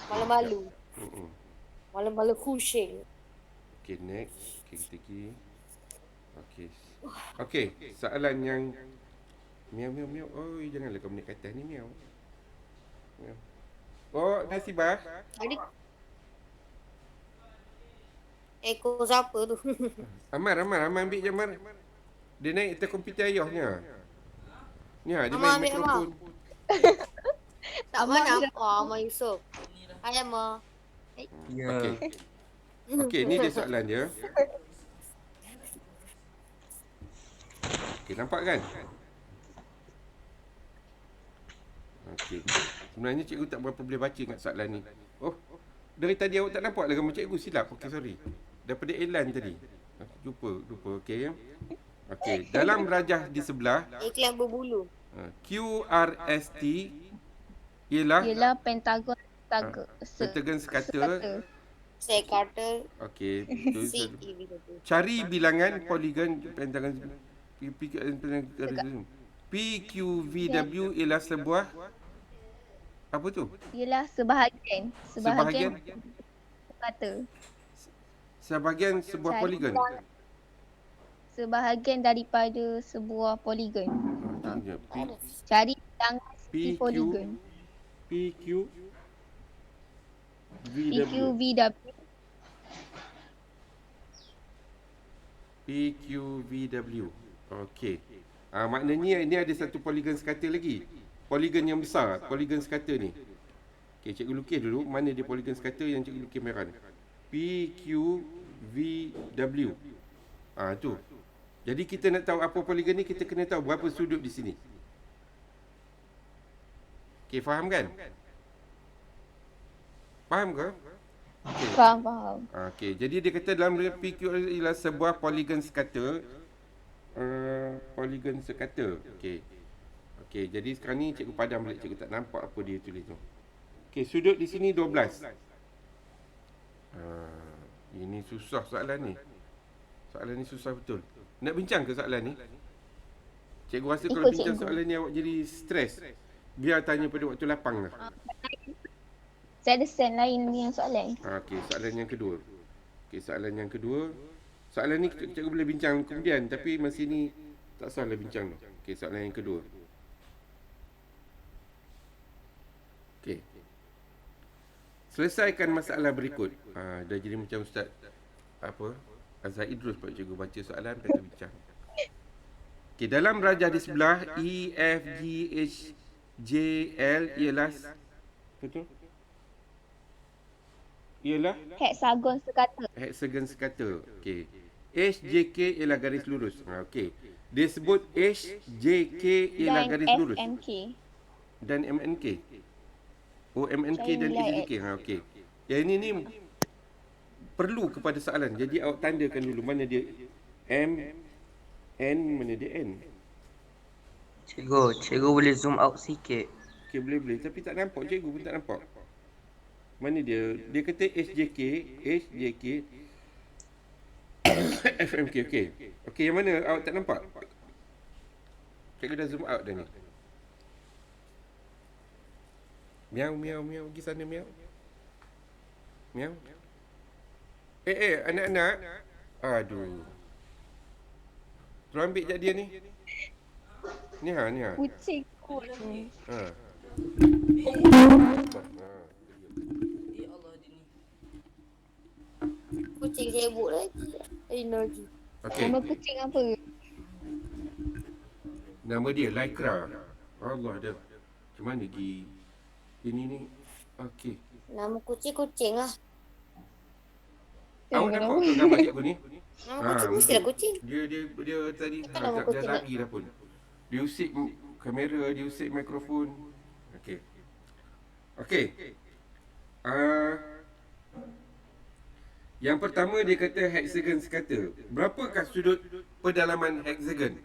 Malu-malu. Malu-malu kucing. Okay, next. Okay, kita pergi. Okay, soalan yang miau. Oh, janganlah kau naik ke atas ni, miau. Oh, Nasibah. Adik. Ekor siapa tu? Amar ambil je, Amar. Dia naik atas komputer ayahnya. Ni dia Amar, main ambil, mikrofon. Tak mana apa Amar Yusof. Hai Amar. Ya. Okey, ni dia soalan dia. Okey, nampak kan? Okey. Sebenarnya cikgu tak berapa boleh baca kat soalan ni. Oh, dari tadi awak tak nampak lah gambar cikgu, silap. Okey, sorry. Daripada Elan tadi. Lupa. Okey. Okey, dalam rajah di sebelah Iklan berbulu. QRST ialah Pentagon pentagon sekata. Sekata. Okey. CEVW. Cari bilangan poligon pentagon PQVW ialah sebuah apa tu? Ialah sebahagian Sebahagian kata. sebahagian sebuah Cari poligon. Sebahagian daripada sebuah poligon. Cari bilangan PQ poligon. PQVW. PQVW. PQVW. Okey. Maknanya ini ada satu poligon sekata lagi. Poligon yang besar, poligon sekata ni. Okey, cikgu lukis dulu mana dia poligon sekata yang cikgu lukis merah ni. PQVW. Tu. Jadi kita nak tahu apa poligon ni, kita kena tahu berapa sudut di sini. Okey, faham kan? Faham ke? Okay. Faham. Okey, jadi dia kata dalam PQ ialah sebuah poligon sekata. Poligon sekata. Okey. Okey, jadi sekarang ni cikgu padam balik, cikgu tak nampak apa dia tulis tu. Okey, sudut di sini 12. Ini susah soalan ni. Soalan ni susah betul. Nak bincang ke soalan ni? Cikgu rasa kalau bincang soalan ni awak jadi stres. Biar tanya pada waktu lapang lah. Saya ada stand lain ni yang soalan. Okey, soalan yang kedua. Soalan ni cikgu boleh bincang kemudian, tapi masa ni tak salah bincang tu. Okey, soalan yang kedua. Okey. Selesaikan masalah berikut. Dah jadi macam Ustaz Azhar Idrus Pak cikgu baca soalan kata bincang. Okey, dalam rajah di sebelah E, F, G, H, J, L ialah betul? Ialah Heksagon sekata. heksagon sekata. Okey. H, J, K ialah garis lurus. Okey. Dia sebut H, J, K ialah garis lurus. Dan MNK. Oh, MNK dan HJK. Okey. Yang ini ni perlu kepada soalan. Jadi awak tandakan dulu mana dia M, N, mana dia N. Cikgu boleh zoom out sikit. Okey, boleh. Tapi tak nampak, cikgu pun tak nampak. Mana dia? Dia kata HJK, FMK. Okey. Okey, yang mana awak tak nampak? Cikgu dah zoom out dah ni. Miau. Pergi sana, miau. Anak-anak. Aduh. Terus ambil je dia ni. Ni ha. Kucing kot. Kucing sibuk lagi. Lagi. Okey. Nama kucing apa? Nama dia Lycra. Allah dah. Macam mana pergi ini ni? Okey. Nama kucing lah. Awak nampak tak gambar cikgu ni? Nama kucing mestilah kucing. Dia tadi nama dah kucing lari dah pun. Dia usik kamera, dia usik mikrofon. Okey. Yang pertama dia kata heksagon sekata. Berapakah sudut pedalaman heksagon?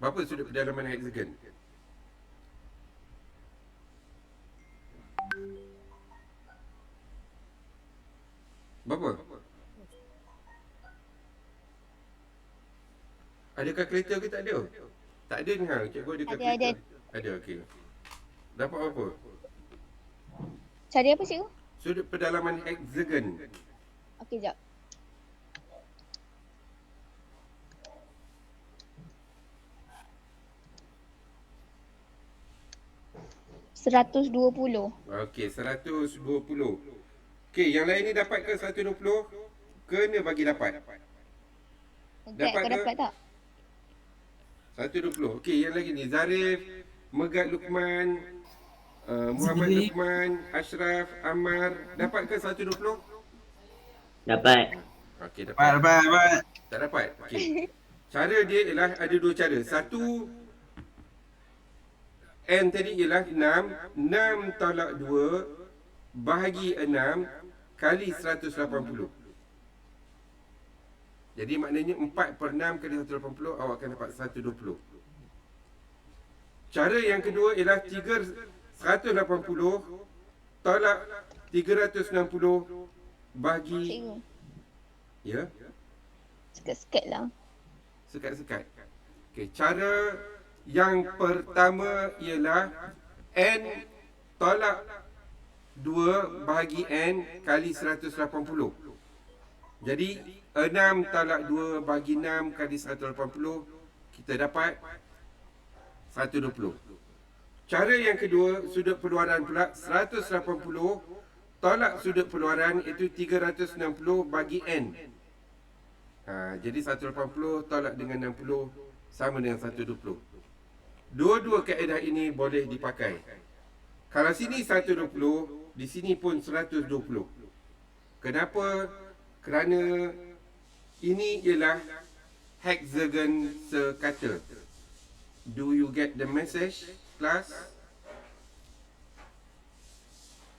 Berapa sudut pedalaman heksagon? Berapa? Ada kalkulator ke tak ada? Tak ada ni cikgu ada kalkulator. Ada, okey. Dapat apa? Cari apa cikgu? Sudut pedalaman heksagon. Okey, jap. $120. Okey, 120. Okey, yang lain ni dapat ke 120? Kena bagi dapat. Dapat ke? dapat tak? 120. Okey, yang lagi ni Zarif, Megat Lukman, Muhammad Lukman, Ashraf, Ammar, dapat ke 120? Dapat. Okey, dapat. Dapat. Tak dapat. Okey. Cara dia ialah ada dua cara. Satu, N tadi ialah 6. 6 tolak 2 bahagi 6 kali 180. Jadi maknanya 4/6 kali 180 awak akan dapat 120. Cara yang kedua ialah 180 tolak 360 bagi Cikgu. ya, Sekat-sekat lah. sekat-sekat. Okey, cara yang pertama ialah n tolak 2 bahagi n kali 180. Jadi 6 tolak 2 bahagi 6 kali 180, kita dapat 120. Cara yang kedua, sudut pengeluaran pula 180 tolak sudut pengeluaran iaitu 360 bagi n. Jadi 180 tolak dengan 60 sama dengan 120. Dua-dua kaedah ini boleh dipakai. Kalau sini 120, di sini pun 120. Kenapa? Kerana ini ialah hexagon sekata. Do you get the message, class?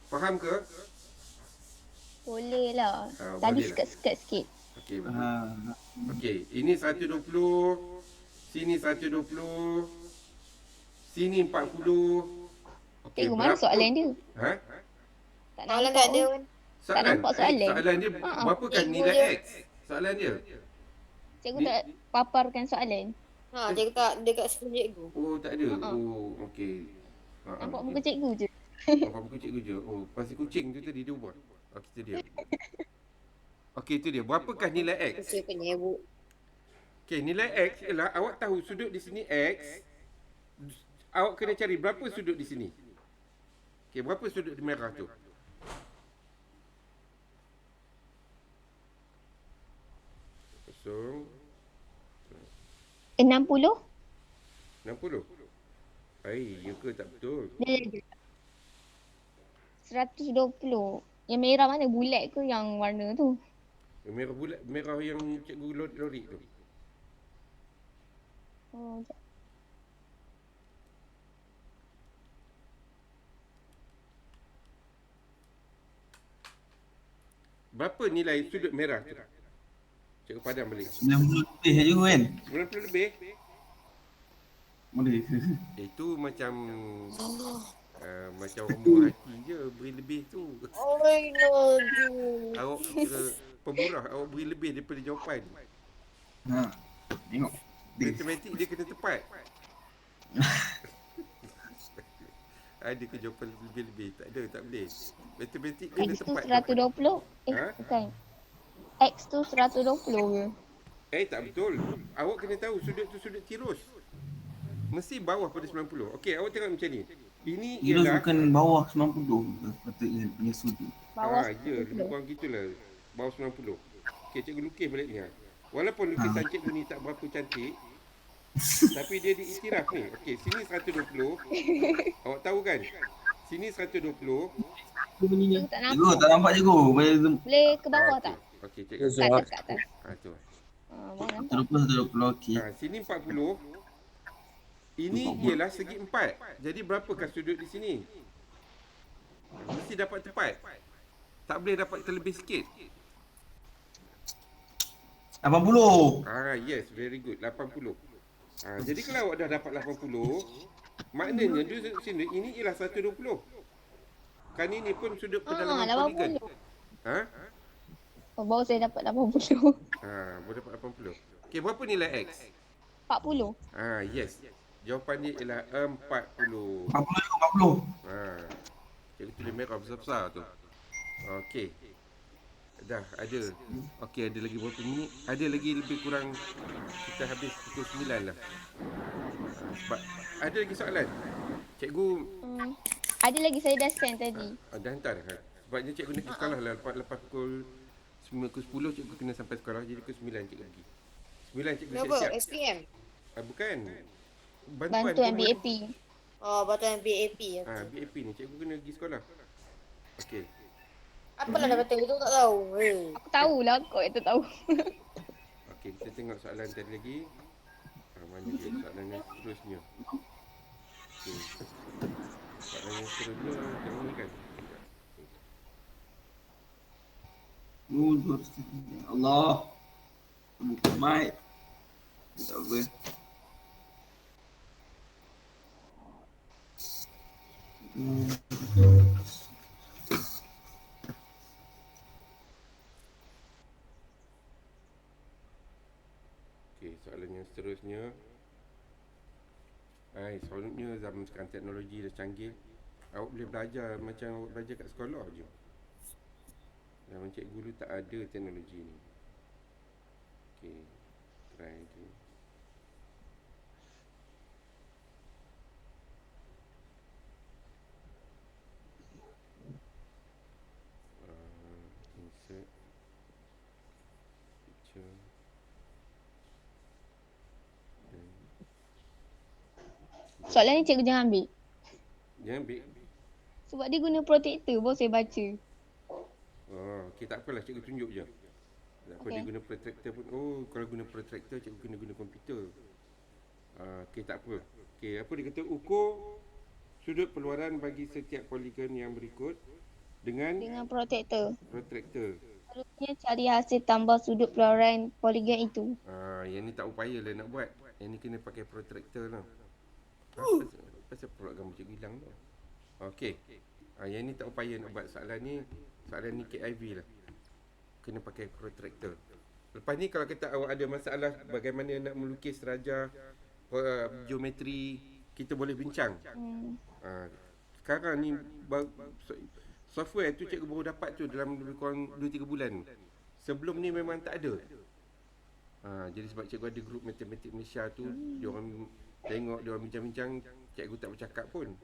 Faham ke? Boleh lah. Boleh Tadi lah. sekat-sekat sikit. Okey, betul. Ha. Okey, ini 120, sini 120, sini 40. Okey, Cikgu, mana soalan dia? Ha? Tak Soalan nampak tak ada pun. pun. Soalan. nampak soalan. Soalan dia berapakah Cikgu nilai dia. X? Soalan dia. Cikgu Ni- tak paparkan soalan. Cikgu tak dekat skrin cikgu. Oh, tak ada. Oh, okey. Nampak muka cikgu je. Nampak muka cikgu je. Oh, pasal kucing tu tadi dia buat. Okey, itu dia. Okey, itu dia. Berapakah nilai X? Kecil punya ibu. Okey, nilai X ialah awak tahu sudut di sini X. Awak kena cari berapa sudut di sini. Okey, berapa sudut di merah tu? Kosong. 60? 60. Ya ke tak betul? Dia lagi. 120. Yang merah mana? Bulat ke yang warna tu? Yang merah bulat, merah yang cikgu lori tu. Oh, Berapa nilai sudut merah tu? Cikgu padam balik. 90 lebih je kan? 90 lebih? Boleh. Itu macam macam orang buat hati je beri lebih tu. Oi, no. Awak kira pemurah, awak beri lebih daripada jawapan. Ha. Tengok. Matematik dia kena tepat. Ada ke jawapan lebih-lebih? Tak ada, tak boleh. Matematik kena X tu tepat. 120? Ha? Bukan. X tu 120 ke? Tak betul. Awak kena tahu sudut tu sudut tirus. Mesti bawah pada 90. Okey, awak tengok macam ni. Ini Kira ialah bukan bawah 90 patutnya punya sudut. Bawah ya, lebih kurang gitulah. Bawah 90. Okey, cikgu lukis balik ni. Walaupun lukisan cikgu ni tak berapa cantik, tapi dia diiktiraf ni. Okey, sini 120. Awak tahu kan? Sini 120. Cikgu tak nampak. Cikgu tak nampak cikgu. Boleh zoom. Boleh ke bawah tak? Okey, cikgu. Tak dekat atas. Tu. Bawah nampak. 120 okey. Sini 40. Ini ialah segi 4. Jadi berapakah sudut di sini? Mesti dapat tepat. Tak boleh dapat terlebih sikit. 80. Yes, very good. 80. Jadi kalau awak dah dapat 80, maknanya di sini ini ialah 120. Kan ini pun sudut pedalaman poligon. 80. Baru saya dapat 80. Boleh dapat 80. Okey, berapa nilai X? 40. Yes. Jawapan dia ialah 40. 40. Cikgu tulis merah besar-besar tu. Okey. Dah ada. Okey, ada lagi berapa minit? Ada lagi lebih kurang kita habis pukul 9 lah. Sebab ada lagi soalan. Cikgu Ada lagi saya dah send tadi. dah hantar. Sebabnya cikgu nak pergi sekolah lah lepas pukul 10 cikgu kena sampai sekolah. Jadi pukul 9 cikgu pergi. 9 cikgu Kenapa? siap-siap. SPM? Bukan. Bantuan BAP. Oh, bantuan BAP. BAP ni cikgu kena pergi sekolah. Okey. Apalah dah betul, itu tak tahu. Aku tahulah kau itu tahu. Okey, kita tengok soalan tadi lagi. Mana dia soalan yang seterusnya. Okey. Soalan yang seterusnya yang ni kan. Mundur. Allah. Buka mic. Tak apa. Hmm. Okey, soalan yang seterusnya. Seronoknya zaman sekarang teknologi dah canggih. Awak boleh belajar macam awak belajar kat sekolah je. Zaman cikgu dulu tak ada teknologi ni. Okey, try lagi. Insert picture. Soalan ni cikgu jangan ambil. Jangan ambil. Sebab dia guna protector baru saya baca. Okey, tak apalah, cikgu tunjuk je. Tak apa, dia Okey. guna protractor pun. Oh, kalau guna protractor, cikgu kena guna komputer. Okey, tak apa. Okey, apa dia kata? Ukur sudut peluaran bagi setiap poligon yang berikut dengan Protector. protractor. Selalunya cari hasil tambah sudut peluaran poligon itu. Yang ni tak upaya lah nak buat. Yang ni kena pakai protractor lah. Pasal pula gambar cikgu hilang tu. Okey. Yang ni tak upaya nak buat soalan ni. Soalan ni KIV lah. Kena pakai protractor. Lepas ni kalau kata awak ada masalah bagaimana nak melukis raja, geometri, kita boleh bincang. Sekarang ni software tu cikgu baru dapat tu dalam lebih kurang 2-3 bulan. Sebelum ni memang tak ada. Jadi sebab cikgu ada grup matematik Malaysia tu, diorang tengok, diorang bincang-bincang, cikgu tak bercakap pun.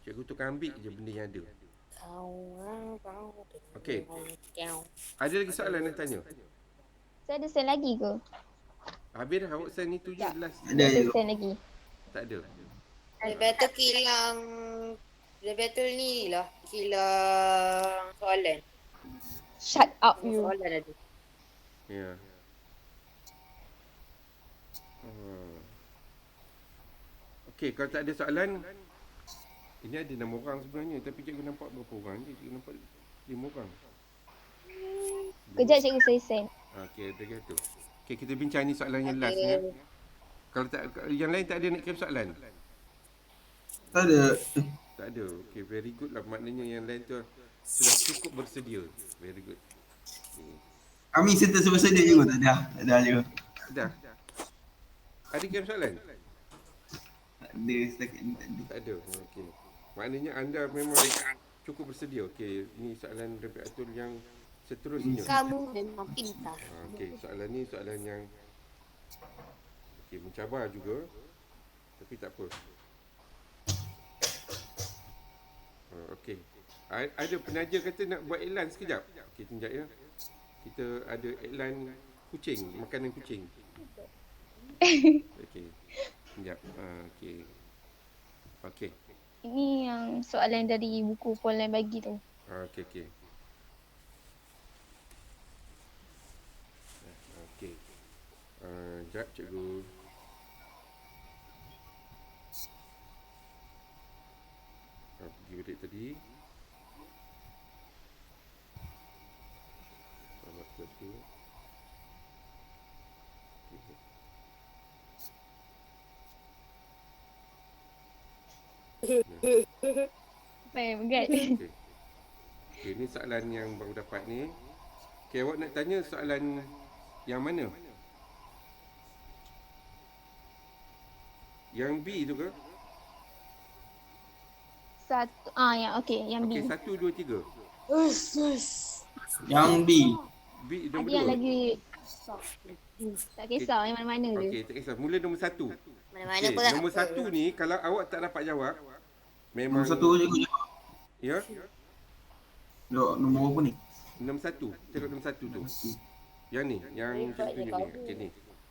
Cikgu tukar ambil je benda yang ada. Okey. Ada lagi soalan nak tanya? Saya ada send lagi ke? Habis dah awak send itu je Tak. last. Ada send lagi. Tak ada. Dia betul ni lah. Kilang soalan. Shut up you. Soalan ada. Ya. Okey, kalau tak ada soalan, ini ada 6 orang sebenarnya, tapi cikgu nampak berapa orang je? Cikgu nampak 5 orang. Kejap cikgu saya send. Okey, ada gitu. Okey, kita bincang ni soalan yang last ni. Kalau tak, yang lain tak ada nak kirim soalan? Tak ada. Tak ada. Okey, very good lah. Maknanya yang lain tu sudah cukup bersedia. Very good. Kami serta bersedia juga tak ada. Tak ada je. Dah. Ada kirim soalan? Tak ada setakat ni tak ada. Tak ada. Okey. Maknanya anda memang cukup bersedia. Okey, ni soalan Rabiul Atul yang seterusnya. Kamu memang pintar. Okey, soalan ni soalan yang mencabar juga. Tapi tak apa. Okey. Ada penaja kata nak buat iklan sekejap. Okey, sekejap ya. Kita ada iklan kucing, makanan kucing. Okey. Sekejap. Okey. Okey. Ini yang soalan dari buku Polan bagi tu. Okey, okey. Okey. Sekejap cikgu. Pergi balik tadi. Selamat kerja. Apa yang begat? Okey, ni soalan yang baru dapat ni. Okey, awak nak tanya soalan yang mana? Yang B tu ke? Satu, yang okey, yang B. Okey, 1, 2, 3. Yang B. B Ada nombor yang 2. lagi tak kisah yang mana-mana je. Okey, tak kisah. Mula nombor 1. Mana-mana Okey, pun tak nombor apa. 1 ni kalau awak tak dapat jawab, memang Nombor satu je aku jawab. ya. Jawab nombor apa ni? Nombor 1. Tengok nombor 1 tu. Yang ni, yang saya tunjuk ni. Okey ni.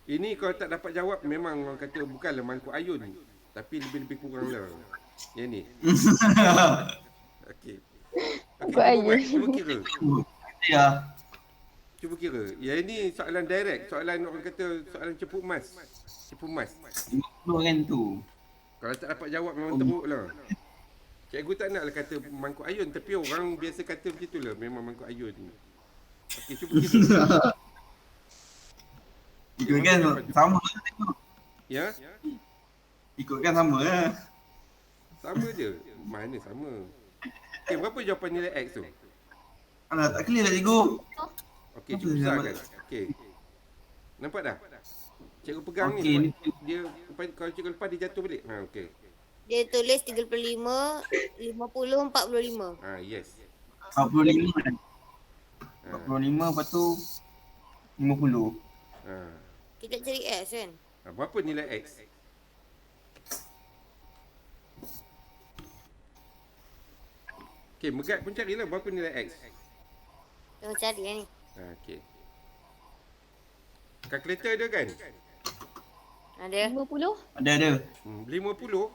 Ini kalau tak dapat jawab memang orang kata bukanlah mangkuk ayun, tapi lebih-lebih kurang lah. Yang ni. Okey. Mangkuk Okey, ayun. cuba kira. Ya. Cuba kira. Yang ini soalan direct, soalan orang kata soalan cepu emas. Cepu emas. 50 kan tu. Kalau tak dapat jawab memang teruk lah. Cikgu tak naklah kata mangkuk ayun, tapi orang biasa kata macam tu lah, memang mangkuk ayun. Okey, cuba kira. Ikutkan sama lah tengok. Ya? Ikutkan sama lah. Sama je. Mana sama. Okey, berapa jawapan nilai X tu? Alah, tak clear lah cikgu. Okey, cuba besarkan. Okey. Nampak dah? Cikgu pegang Okey, ni. ni. Dia kalau cikgu lepas dia jatuh balik. Ha, okey. Dia tulis 35, 50, 45. Ha, yes. 45 kan. Ha. 45 lepas tu 50. Ha. Kita cari S kan? Ha, berapa nilai X? Okey, Megat pun carilah berapa nilai X. Tengok cari ni. Ha, okey. Kalkulator ada kan? Ada. 50? Ada. 50?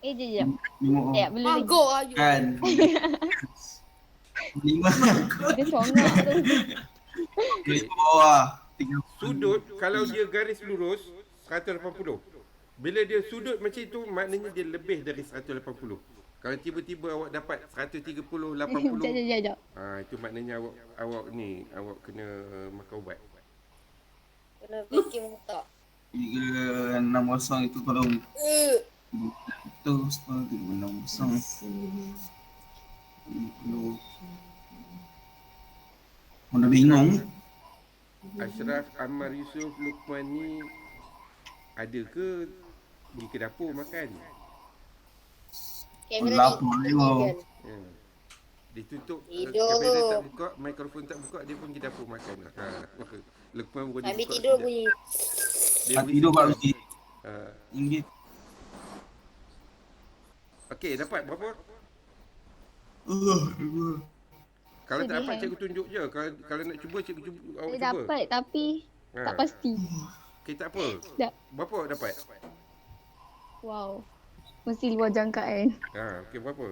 Jap. 5 Belum lagi. Magok aja. kan. 5 Dia songak tu. garis bawah. 30. Sudut kalau dia garis lurus 180. Bila dia sudut macam itu maknanya dia lebih dari 180. Kalau tiba-tiba awak dapat 130, 80, Jap. itu maknanya awak kena makan ubat. Kena fikir tak. 360 itu kalau itu setelah 360. 50. Dah bingung. Ashraf Ammar Yusof Luqman ni ada ke pergi ke dapur makan? Kamera Lapar ni. ni, oh. Ya. Dia tutup Tidur kamera tu. tak buka, mikrofon tak buka, dia pun pergi dapur makan lah. Luqman pun dia Sambil buka tidur sekejap. bunyi. Dia beri Tidur Pak sekejap. Rusti. Ha. Inggit. Okey, dapat berapa? Uh. Kalau tak Sedih, dapat kan? cikgu tunjuk je. Kalau nak cuba cikgu cuba, awak Dia cuba. dapat tapi Ha. tak pasti. Okey, tak apa. Tak. Berapa awak dapat? Wow. Mesti luar jangkaan. Ha, okey berapa?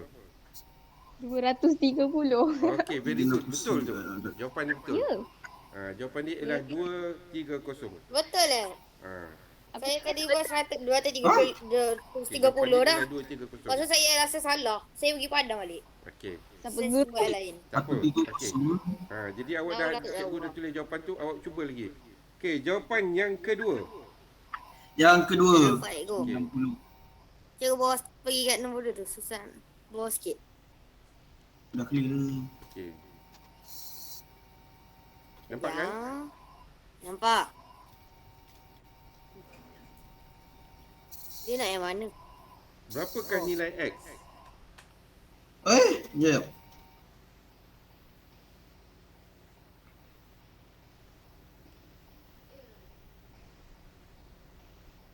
230. Okey, very good. Betul tu. Jawapan dia betul. Ya. Ha, jawapan dia ialah 230. Betul lah. Ha. Saya tadi buat 230 dah. 230. Maksud saya rasa salah. Saya pergi padang balik. Okey. Siapa Saya good? buat lain. Tak apa. Aku tidur Okey. semua. Ha, jadi awak Ah, dah dah cikgu tahu. dah tulis jawapan tu, awak cuba lagi. Okey, jawapan yang kedua. Yang kedua. Nampak cikgu. Okey. 60. Cikgu bawa pergi kat nombor 2 tu. Susah. Bawa sikit. Dah clear dah. Okey. Nampak kan? Nampak. Dia nak yang mana? Berapakah nilai X? Jap.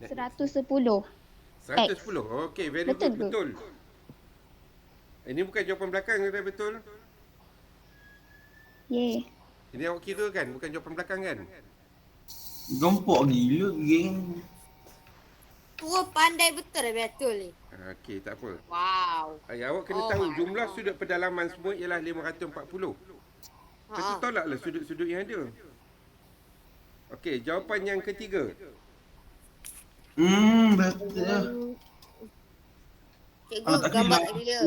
Nak- 110. 110. Okey, very Betul good. ke? Betul. Ini bukan jawapan belakang dah betul. Yeah. Ini awak kira kan, bukan jawapan belakang kan? Gempok gila geng. Tua pandai betul dah betul ni. Ha, okey, tak apa. Wow. Awak kena Oh tahu my jumlah God. sudut pedalaman semua ialah 540. Lepas tu Ha. tolaklah sudut-sudut yang ada. Okey, jawapan yang ketiga. Betul lah. Cikgu gambar kat dia.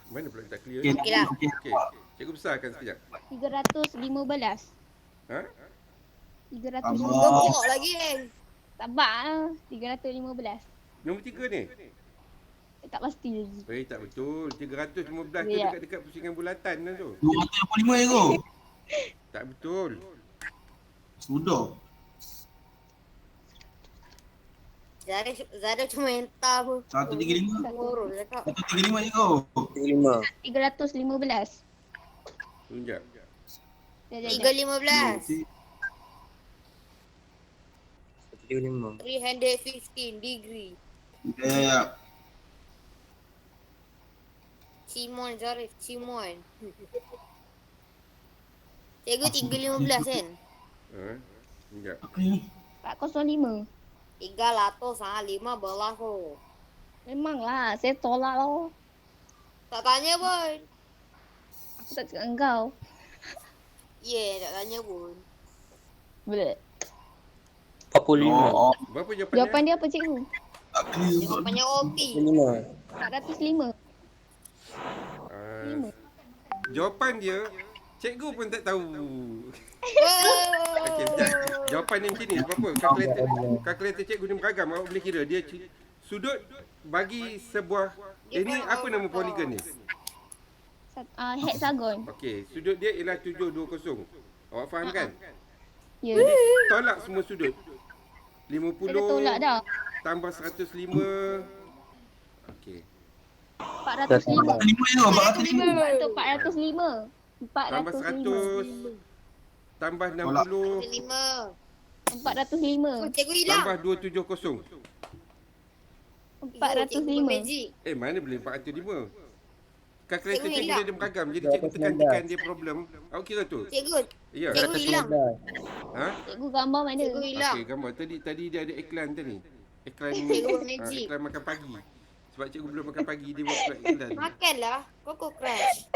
Mana pula tak clear? Okey, Okey lah. okey. Okey, cikgu besarkan sekejap. 315. Ha? 315. Allah. Gemuk lagi kan. Sabar lah. 315. Nombor 3 ni? Tak pasti lagi. Tak betul. 315 tu Ya. dekat-dekat pusingan bulatan lah tu. 285 je kau. Tak betul. Sudah. Zara cuma hentar pun. 135. Ngurus cakap. 135 je kau. 35. 315. Tunjuk. Jap. 315. 35. 315 degree. Ya. Cimon Zarif. Cimon. Cikgu 315 kan? Ha? Tunjuk. Apa ni? 405. 315 tu. Memanglah. Saya tolak lah. Tak tanya pun. Aku tak cakap engkau. Tak tanya pun. Boleh. 45. Oh, Berapa jawapannya? Jawapan dia apa cikgu? tak clear. Jawapannya OT. 45. 405. Ah, jawapan dia, cikgu pun tak tahu. Okey, sekejap. Jawapan dia macam ni. Sebab apa? Kalkulator cikgu ni beragam. Awak boleh kira. Dia sudut bagi sebuah ini apa nama poligon ni? Hexagon. Okey, sudut dia ialah 720. Awak faham kan? Ya. Tolak semua sudut. 50 Saya dah tolak dah. tambah 105. Okey. 405. 405. 405. Tambah 100 tambah 60 5. 405. Cikgu hilang. tambah 270. 405. Mana boleh 405? Kalkulator Cikgu cikgu hilang. dia beragam. Jadi cikgu tekan-tekan dia problem. Awak kira tu? Cikgu. Ya. Cikgu hilang. Ha? Cikgu gambar mana? Cikgu hilang. Okey, gambar. Tadi dia ada iklan tadi. Iklan Cikgu magic. iklan makan pagi. Sebab cikgu belum makan pagi dia buat iklan. Makanlah. Koko crash.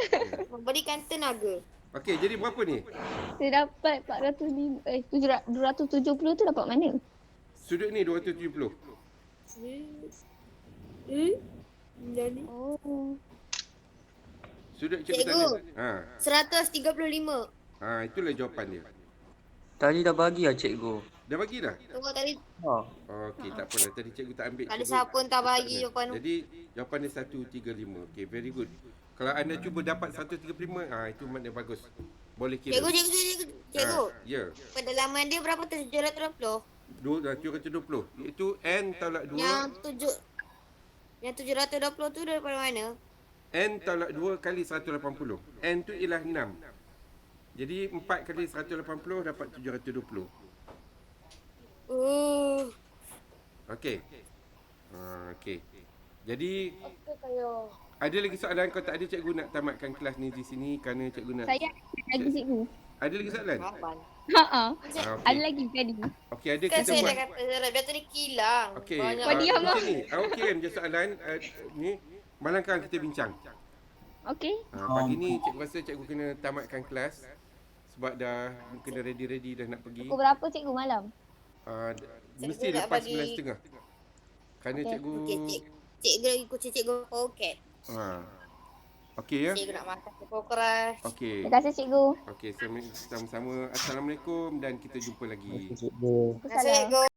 Memberikan tenaga. Okey, jadi berapa ni? Saya dapat 270 tu dapat mana? Sudut ni 270. Jadi. Oh. Sudut cikgu Cikgu. tanya. 135. Itulah jawapan dia. Tadi dah bagi lah cikgu. Dah bagi dah? Tunggu tadi. Ha. Okey, tak apalah. Tadi cikgu tak ambil. Tak ada cikgu siapa pun tak bagi ada. jawapan tu. Jadi jawapan dia 135. Okey, very good. Kalau anda cuba dapat 135, itu maknanya bagus. Boleh kira. Cikgu. Ya. Pendalaman dia berapa tu? 720? 720. Iaitu N tolak 2. Yang 720 tu daripada mana? N tolak 2 kali 180. N tu ialah 6. Jadi 4 kali 180 dapat 720. Okey. Okey. Jadi ada lagi soalan? Kalau tak ada, cikgu nak tamatkan kelas ni di sini kerana cikgu nak... Saya lagi cikgu. Ada lagi soalan? Ha. Okey. Ada lagi tadi. Okey, ada Kan kita saya buat. dah kata dia tadi kilang. Okey. Banyak. Diam lah. Macam ni. Awak kirim je soalan ni. Malam kan kita bincang. Okey. Pagi ni cikgu rasa cikgu kena tamatkan kelas sebab dah kena ready-ready dah nak pergi. Pukul berapa cikgu malam? Mesti Cikgu nak lepas bagi- 9.30. Kerana Okey. cikgu Cikgu lagi kucing cikgu poket. Okey ya. Cikgu nak makan koko crash. Okey. Terima kasih cikgu. Okey, sama-sama. Assalamualaikum dan kita jumpa lagi. Cikgu. Terima kasih cikgu.